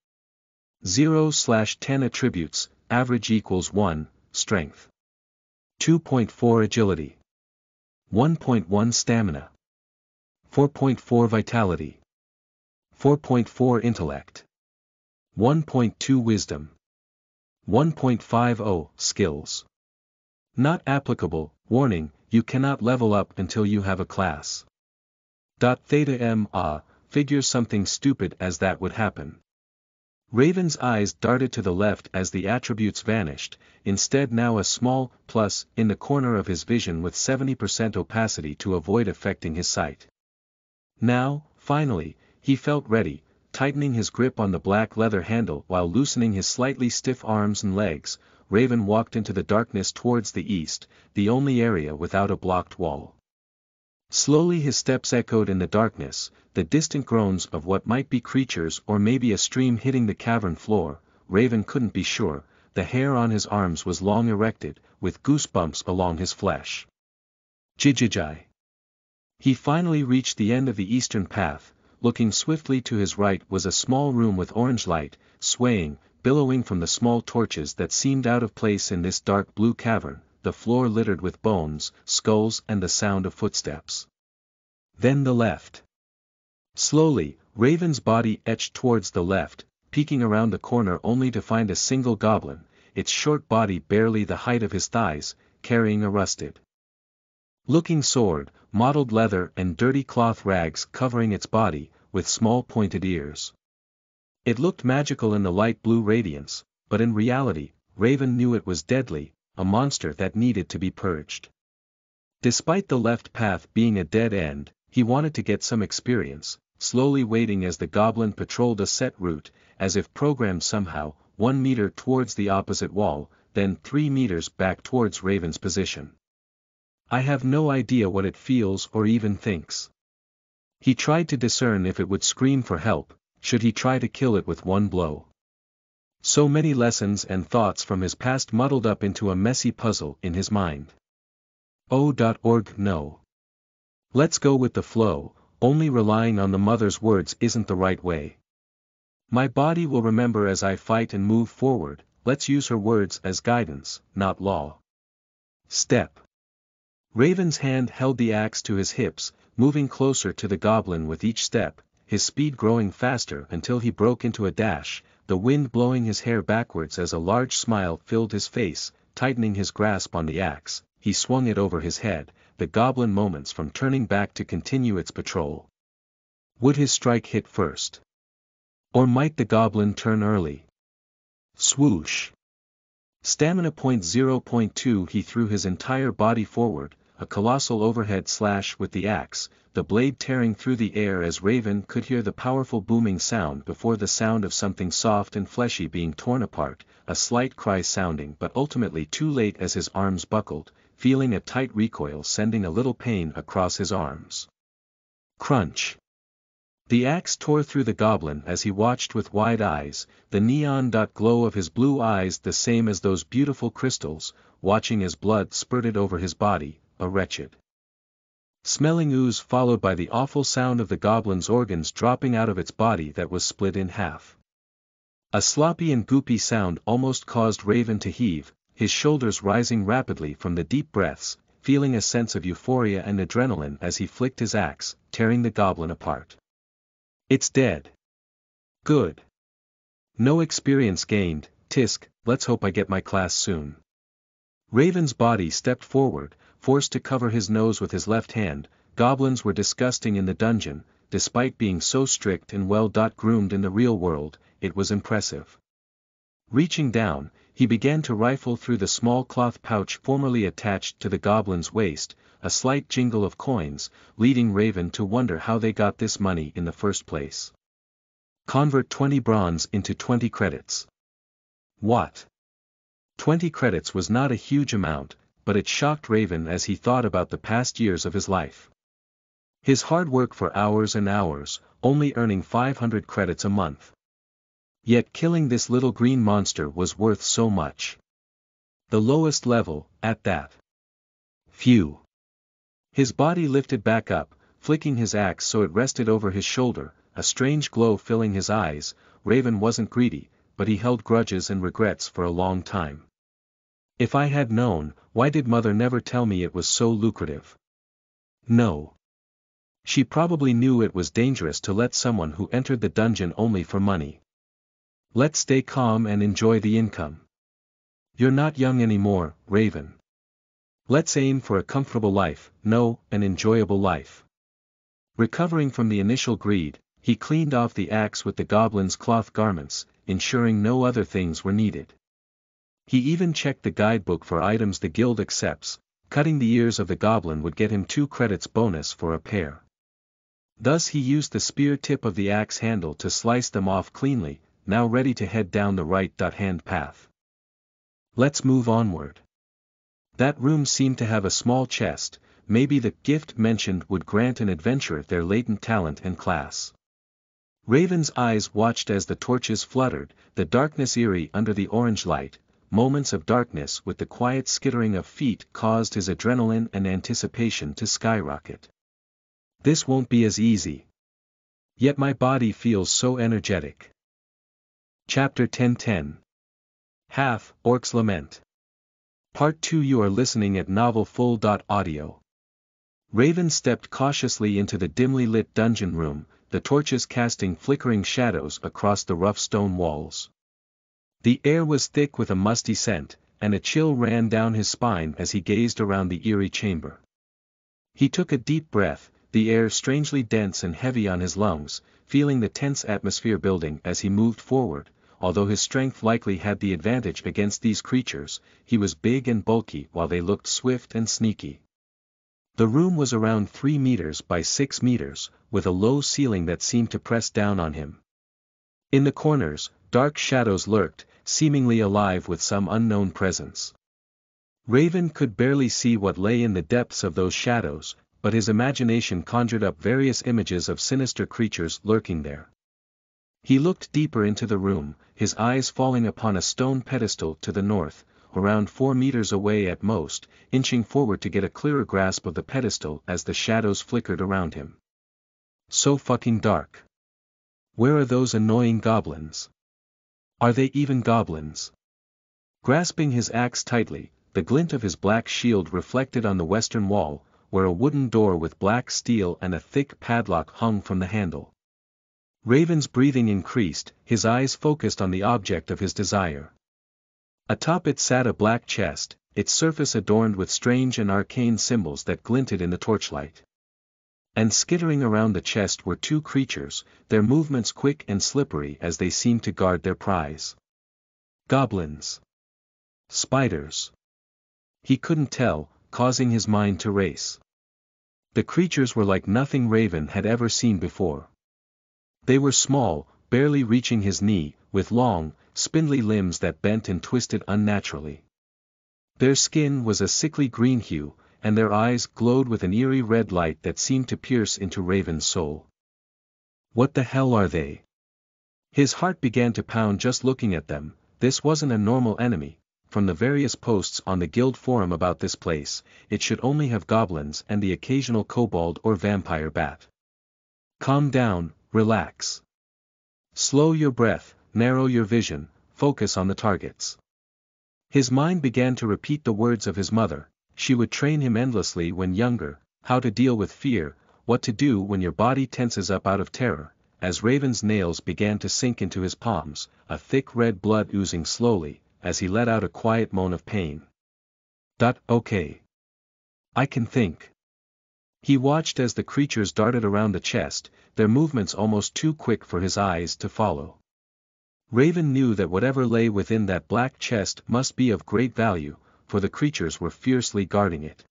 0/10 attributes, average equals 1, strength 2.4 agility 1.1 stamina 4.4 vitality 4.4 intellect 1.2 wisdom 1.50 skills. Not applicable, warning, you cannot level up until you have a class. Theta figures something stupid as that would happen. Raven's eyes darted to the left as the attributes vanished, instead now a small plus in the corner of his vision with 70% opacity to avoid affecting his sight. Now, finally, he felt ready, tightening his grip on the black leather handle while loosening his slightly stiff arms and legs. Raven walked into the darkness towards the east, the only area without a blocked wall. Slowly his steps echoed in the darkness, the distant groans of what might be creatures or maybe a stream hitting the cavern floor. Raven couldn't be sure. The hair on his arms was long erected, with goosebumps along his flesh. Jijijai. He finally reached the end of the eastern path. Looking swiftly to his right was a small room with orange light, swaying, billowing from the small torches that seemed out of place in this dark blue cavern, the floor littered with bones, skulls and the sound of footsteps. Then the left. Slowly, Raven's body edged towards the left, peeking around the corner only to find a single goblin, its short body barely the height of his thighs, carrying a rusted looking sword, mottled leather and dirty cloth rags covering its body, with small pointed ears. It looked magical in the light blue radiance, but in reality, Raven knew it was deadly, a monster that needed to be purged. Despite the left path being a dead end, he wanted to get some experience, slowly waiting as the goblin patrolled a set route, as if programmed somehow, 1 meter towards the opposite wall, then 3 meters back towards Raven's position. I have no idea what it feels or even thinks. He tried to discern if it would scream for help, should he try to kill it with one blow. So many lessons and thoughts from his past muddled up into a messy puzzle in his mind. No. Let's go with the flow, only relying on the mother's words isn't the right way. My body will remember as I fight and move forward, let's use her words as guidance, not law. Step. Raven's hand held the axe to his hips, moving closer to the goblin with each step, his speed growing faster until he broke into a dash, the wind blowing his hair backwards as a large smile filled his face. Tightening his grasp on the axe, he swung it over his head, the goblin moments from turning back to continue its patrol. Would his strike hit first? Or might the goblin turn early? Swoosh! Stamina .0.2. He threw his entire body forward, a colossal overhead slash with the axe, the blade tearing through the air as Raven could hear the powerful booming sound before the sound of something soft and fleshy being torn apart, a slight cry sounding but ultimately too late as his arms buckled, feeling a tight recoil sending a little pain across his arms. Crunch! The axe tore through the goblin as he watched with wide eyes, the neon glow of his blue eyes the same as those beautiful crystals, watching as blood spurted over his body, a wretched smelling ooze followed by the awful sound of the goblin's organs dropping out of its body that was split in half. A sloppy and goopy sound almost caused Raven to heave, his shoulders rising rapidly from the deep breaths, feeling a sense of euphoria and adrenaline as he flicked his axe, tearing the goblin apart. It's dead. Good. No experience gained, tisk, let's hope I get my class soon. Raven's body stepped forward, forced to cover his nose with his left hand. Goblins were disgusting in the dungeon, despite being so strict and well-groomed in the real world, it was impressive. Reaching down, he began to rifle through the small cloth pouch formerly attached to the goblin's waist, a slight jingle of coins, leading Raven to wonder how they got this money in the first place. Convert 20 bronze into 20 credits. What? 20 credits was not a huge amount, but it shocked Raven as he thought about the past years of his life. His hard work for hours and hours, only earning 500 credits a month. Yet killing this little green monster was worth so much. The lowest level, at that. Phew. His body lifted back up, flicking his axe so it rested over his shoulder, a strange glow filling his eyes. Raven wasn't greedy, but he held grudges and regrets for a long time. If I had known, why did mother never tell me it was so lucrative? No. She probably knew it was dangerous to let someone who entered the dungeon only for money. Let's stay calm and enjoy the income. You're not young anymore, Raven. Let's aim for a comfortable life, no, an enjoyable life. Recovering from the initial greed, he cleaned off the axe with the goblin's cloth garments, ensuring no other things were needed. He even checked the guidebook for items the guild accepts. Cutting the ears of the goblin would get him 2 credits bonus for a pair. Thus he used the spear tip of the axe handle to slice them off cleanly, now ready to head down the right-hand path. Let's move onward. That room seemed to have a small chest, maybe the gift mentioned would grant an adventurer their latent talent and class. Raven's eyes watched as the torches fluttered, the darkness eerie under the orange light. Moments of darkness with the quiet skittering of feet caused his adrenaline and anticipation to skyrocket. This won't be as easy. Yet my body feels so energetic. Chapter 10:10. Half, Orc's Lament. Part 2. You are listening at novelfull.audio. Raven stepped cautiously into the dimly lit dungeon room, the torches casting flickering shadows across the rough stone walls. The air was thick with a musty scent, and a chill ran down his spine as he gazed around the eerie chamber. He took a deep breath, the air strangely dense and heavy on his lungs, feeling the tense atmosphere building as he moved forward, although his strength likely had the advantage against these creatures, he was big and bulky while they looked swift and sneaky. The room was around 3 meters by 6 meters, with a low ceiling that seemed to press down on him. In the corners, dark shadows lurked, seemingly alive with some unknown presence. Raven could barely see what lay in the depths of those shadows, but his imagination conjured up various images of sinister creatures lurking there. He looked deeper into the room, his eyes falling upon a stone pedestal to the north, around 4 meters away at most, inching forward to get a clearer grasp of the pedestal as the shadows flickered around him. So fucking dark. Where are those annoying goblins? Are they even goblins? Grasping his axe tightly, the glint of his black shield reflected on the western wall, where a wooden door with black steel and a thick padlock hung from the handle. Raven's breathing increased, his eyes focused on the object of his desire. Atop it sat a black chest, its surface adorned with strange and arcane symbols that glinted in the torchlight. And skittering around the chest were 2 creatures, their movements quick and slippery as they seemed to guard their prize. Goblins. Spiders. He couldn't tell, causing his mind to race. The creatures were like nothing Raven had ever seen before. They were small, barely reaching his knee, with long, spindly limbs that bent and twisted unnaturally. Their skin was a sickly green hue, and their eyes glowed with an eerie red light that seemed to pierce into Raven's soul. What the hell are they? His heart began to pound just looking at them. This wasn't a normal enemy. From the various posts on the guild forum about this place, it should only have goblins and the occasional kobold or vampire bat. Calm down, relax. Slow your breath, narrow your vision, focus on the targets. His mind began to repeat the words of his mother. She would train him endlessly when younger, how to deal with fear, what to do when your body tenses up out of terror. As Raven's nails began to sink into his palms, a thick red blood oozing slowly, as he let out a quiet moan of pain. Okay. I can think. He watched as the creatures darted around the chest, their movements almost too quick for his eyes to follow. Raven knew that whatever lay within that black chest must be of great value, for the creatures were fiercely guarding it.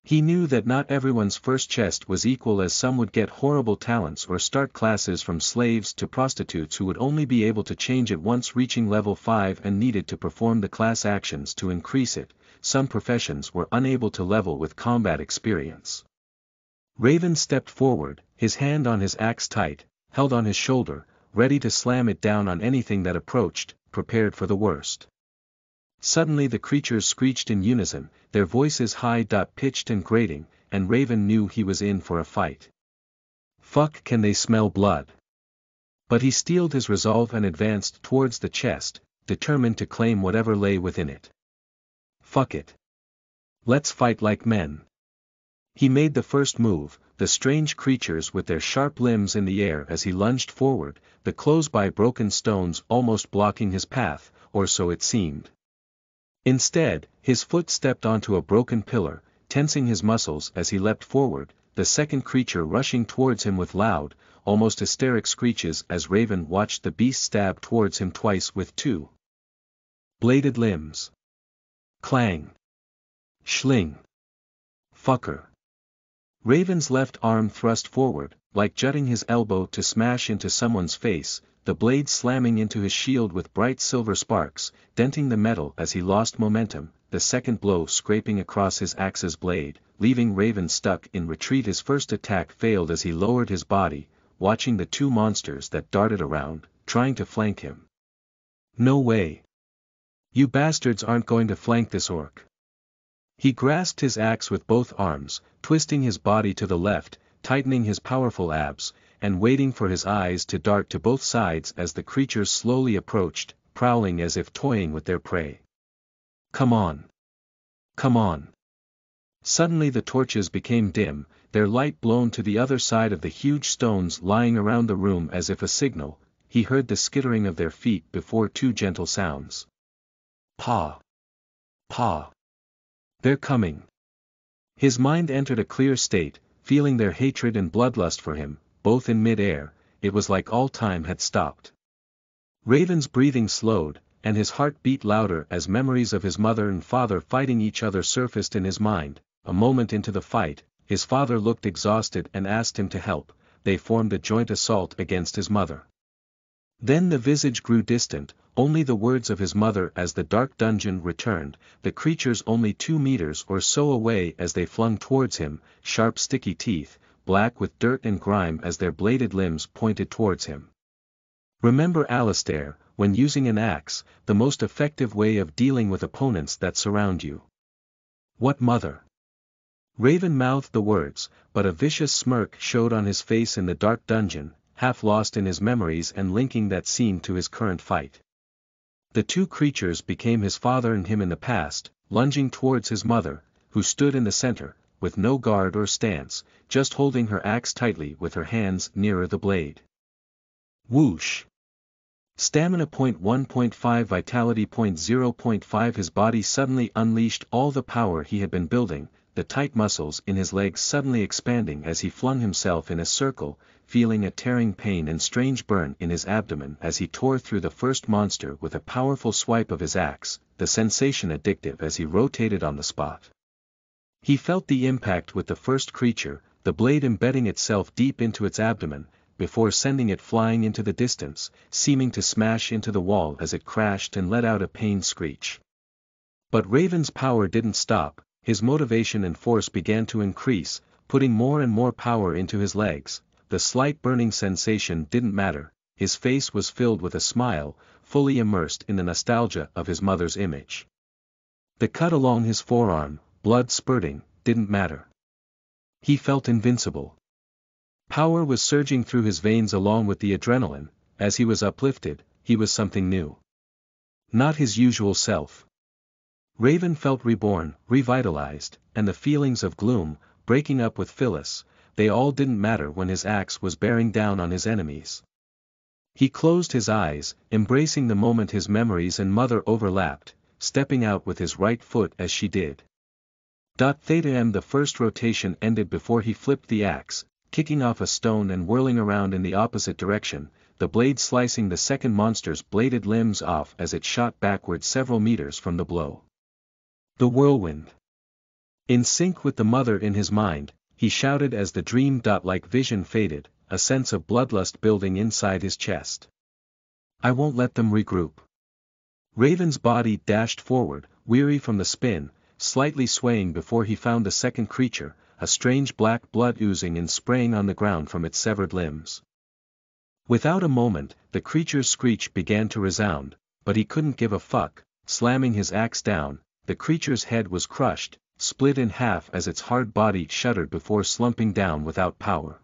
He knew that not everyone's first chest was equal, as some would get horrible talents or start classes from slaves to prostitutes who would only be able to change it once reaching level 5 and needed to perform the class actions to increase it. Some professions were unable to level with combat experience. Raven stepped forward, his hand on his axe tight, held on his shoulder, ready to slam it down on anything that approached, prepared for the worst. Suddenly the creatures screeched in unison, their voices high-pitched and grating, and Raven knew he was in for a fight. Fuck, can they smell blood? But he steeled his resolve and advanced towards the chest, determined to claim whatever lay within it. Fuck it. Let's fight like men. He made the first move, the strange creatures with their sharp limbs in the air as he lunged forward, the close-by broken stones almost blocking his path, or so it seemed. Instead, his foot stepped onto a broken pillar, tensing his muscles as he leapt forward, the second creature rushing towards him with loud, almost hysteric screeches as Raven watched the beast stab towards him twice with 2 bladed limbs. Clang. Schling. Fucker. Raven's left arm thrust forward, like jutting his elbow to smash into someone's face, the blade slamming into his shield with bright silver sparks, denting the metal as he lost momentum, the second blow scraping across his axe's blade, leaving Raven stuck in retreat. His first attack failed as he lowered his body, watching the 2 monsters that darted around, trying to flank him. No way. You bastards aren't going to flank this orc. He grasped his axe with both arms, twisting his body to the left, tightening his powerful abs, and waiting for his eyes to dart to both sides as the creatures slowly approached, prowling as if toying with their prey. Come on. Come on. Suddenly the torches became dim, their light blown to the other side of the huge stones lying around the room as if a signal. He heard the skittering of their feet before 2 gentle sounds. Paw. Paw. They're coming. His mind entered a clear state, feeling their hatred and bloodlust for him, both in mid-air. It was like all time had stopped. Raven's breathing slowed, and his heart beat louder as memories of his mother and father fighting each other surfaced in his mind. A moment into the fight, his father looked exhausted and asked him to help. They formed a joint assault against his mother. Then the visage grew distant, only the words of his mother as the dark dungeon returned, the creatures only 2 meters or so away as they flung towards him, sharp sticky teeth, black with dirt and grime as their bladed limbs pointed towards him. Remember, Alistair, when using an axe, the most effective way of dealing with opponents that surround you. What mother? Raven mouthed the words, but a vicious smirk showed on his face in the dark dungeon, half lost in his memories and linking that scene to his current fight. The 2 creatures became his father and him in the past, lunging towards his mother, who stood in the center, with no guard or stance, just holding her axe tightly with her hands nearer the blade. Whoosh! Stamina point 1.5, vitality point 0.5. His body suddenly unleashed all the power he had been building, the tight muscles in his legs suddenly expanding as he flung himself in a circle, feeling a tearing pain and strange burn in his abdomen as he tore through the first monster with a powerful swipe of his axe, the sensation addictive as he rotated on the spot. He felt the impact with the first creature, the blade embedding itself deep into its abdomen, before sending it flying into the distance, seeming to smash into the wall as it crashed and let out a pained screech. But Raven's power didn't stop. His motivation and force began to increase, putting more and more power into his legs. The slight burning sensation didn't matter, his face was filled with a smile, fully immersed in the nostalgia of his mother's image. The cut along his forearm, blood spurting, didn't matter. He felt invincible. Power was surging through his veins along with the adrenaline. As he was uplifted, he was something new. Not his usual self. Raven felt reborn, revitalized, and the feelings of gloom, breaking up with Phyllis, they all didn't matter when his axe was bearing down on his enemies. He closed his eyes, embracing the moment his memories and mother overlapped, stepping out with his right foot as she did. Theta M. The first rotation ended before he flipped the axe, kicking off a stone and whirling around in the opposite direction, the blade slicing the second monster's bladed limbs off as it shot backward several meters from the blow. The whirlwind. In sync with the mother in his mind, he shouted as the dream-like vision faded, a sense of bloodlust building inside his chest. I won't let them regroup. Raven's body dashed forward, weary from the spin, slightly swaying before he found the second creature, a strange black blood oozing and spraying on the ground from its severed limbs. Without a moment, the creature's screech began to resound, but he couldn't give a fuck. Slamming his axe down, the creature's head was crushed, split in half as its hard body shuddered before slumping down without power.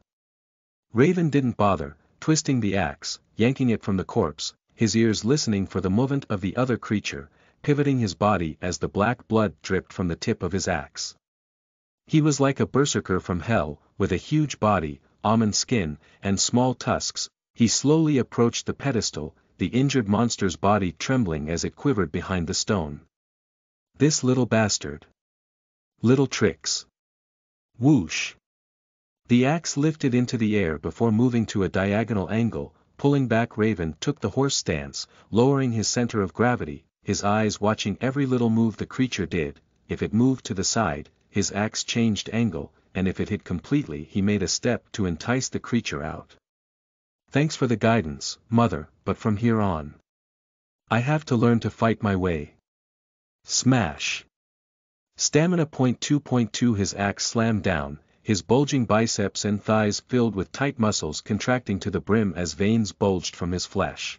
Raven didn't bother, twisting the axe, yanking it from the corpse, his ears listening for the movement of the other creature, pivoting his body as the black blood dripped from the tip of his axe. He was like a berserker from hell, with a huge body, almond skin, and small tusks. He slowly approached the pedestal, the injured monster's body trembling as it quivered behind the stone. This little bastard. Little tricks. Whoosh. The axe lifted into the air before moving to a diagonal angle. Pulling back, Raven took the horse stance, lowering his center of gravity, his eyes watching every little move the creature did. If it moved to the side, his axe changed angle, and if it hit completely, he made a step to entice the creature out. Thanks for the guidance, Mother, but from here on, I have to learn to fight my way. Smash. Stamina point 2.2. His axe slammed down, his bulging biceps and thighs filled with tight muscles contracting to the brim as veins bulged from his flesh.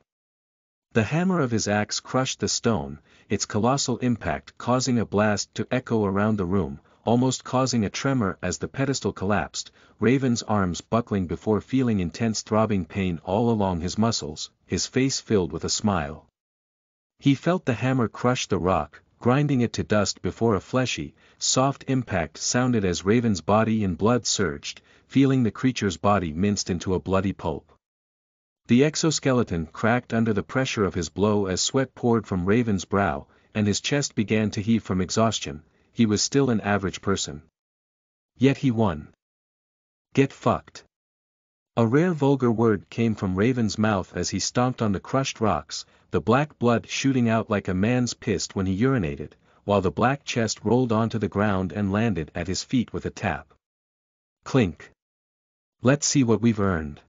The hammer of his axe crushed the stone, its colossal impact causing a blast to echo around the room, almost causing a tremor as the pedestal collapsed, Raven's arms buckling before feeling intense throbbing pain all along his muscles, his face filled with a smile. He felt the hammer crush the rock, grinding it to dust before a fleshy, soft impact sounded as Raven's body and blood surged, feeling the creature's body minced into a bloody pulp. The exoskeleton cracked under the pressure of his blow as sweat poured from Raven's brow, and his chest began to heave from exhaustion. He was still an average person. Yet he won. Get fucked. A rare vulgar word came from Raven's mouth as he stomped on the crushed rocks, the black blood shooting out like a man's pissed when he urinated, while the black chest rolled onto the ground and landed at his feet with a tap. Clink. Let's see what we've earned.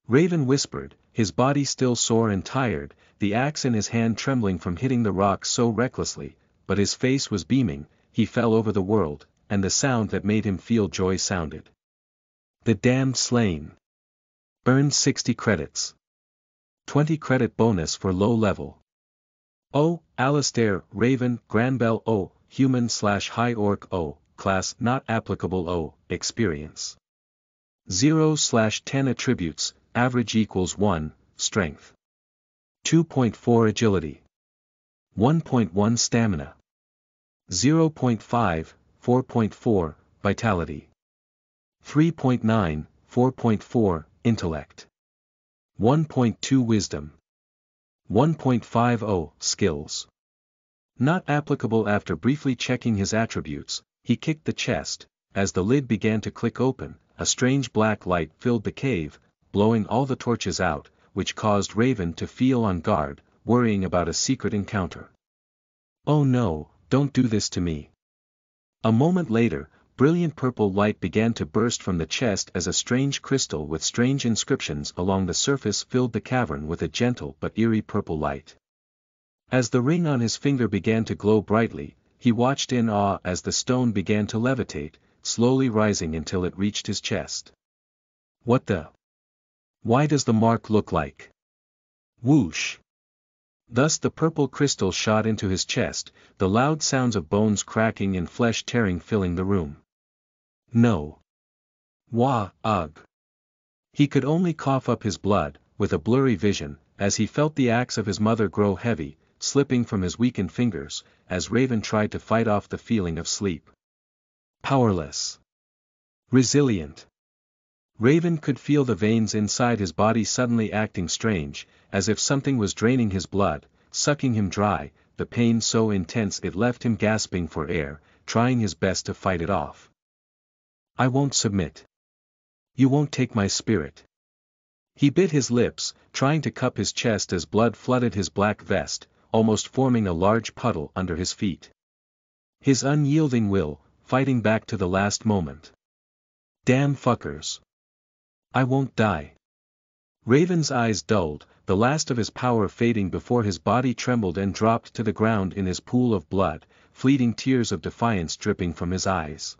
Raven whispered, his body still sore and tired, the axe in his hand trembling from hitting the rock so recklessly, but his face was beaming. He fell over the world, and the sound that made him feel joy sounded. The damned slain. Earned 60 credits. 20 credit bonus for low level. O, Alistair, Raven, Granbell O, Human/High Orc O, Class not applicable O, Experience. 0/10 Attributes, Average equals 1, Strength. 2.4 Agility. 1.1 Stamina. 0.5, 4.4, Vitality. 3.9, 4.4, Intellect. 1.2 Wisdom. 1.50 Skills. Not applicable. After briefly checking his attributes, he kicked the chest. As the lid began to click open, a strange black light filled the cave, blowing all the torches out, which caused Raven to feel on guard, worrying about a secret encounter. Oh no, don't do this to me. A moment later, brilliant purple light began to burst from the chest as a strange crystal with strange inscriptions along the surface filled the cavern with a gentle but eerie purple light. As the ring on his finger began to glow brightly, he watched in awe as the stone began to levitate, slowly rising until it reached his chest. What the? Why does the mark look like? Whoosh! Thus the purple crystal shot into his chest, the loud sounds of bones cracking and flesh tearing filling the room. No. Wah, ugh. He could only cough up his blood, with a blurry vision, as he felt the axe of his mother grow heavy, slipping from his weakened fingers, as Raven tried to fight off the feeling of sleep. Powerless. Resilient. Raven could feel the veins inside his body suddenly acting strange, as if something was draining his blood, sucking him dry, the pain so intense it left him gasping for air, trying his best to fight it off. I won't submit. You won't take my spirit. He bit his lips, trying to cup his chest as blood flooded his black vest, almost forming a large puddle under his feet. His unyielding will, fighting back to the last moment. Damn fuckers. I won't die. Raven's eyes dulled, the last of his power fading before his body trembled and dropped to the ground in his pool of blood, fleeting tears of defiance dripping from his eyes.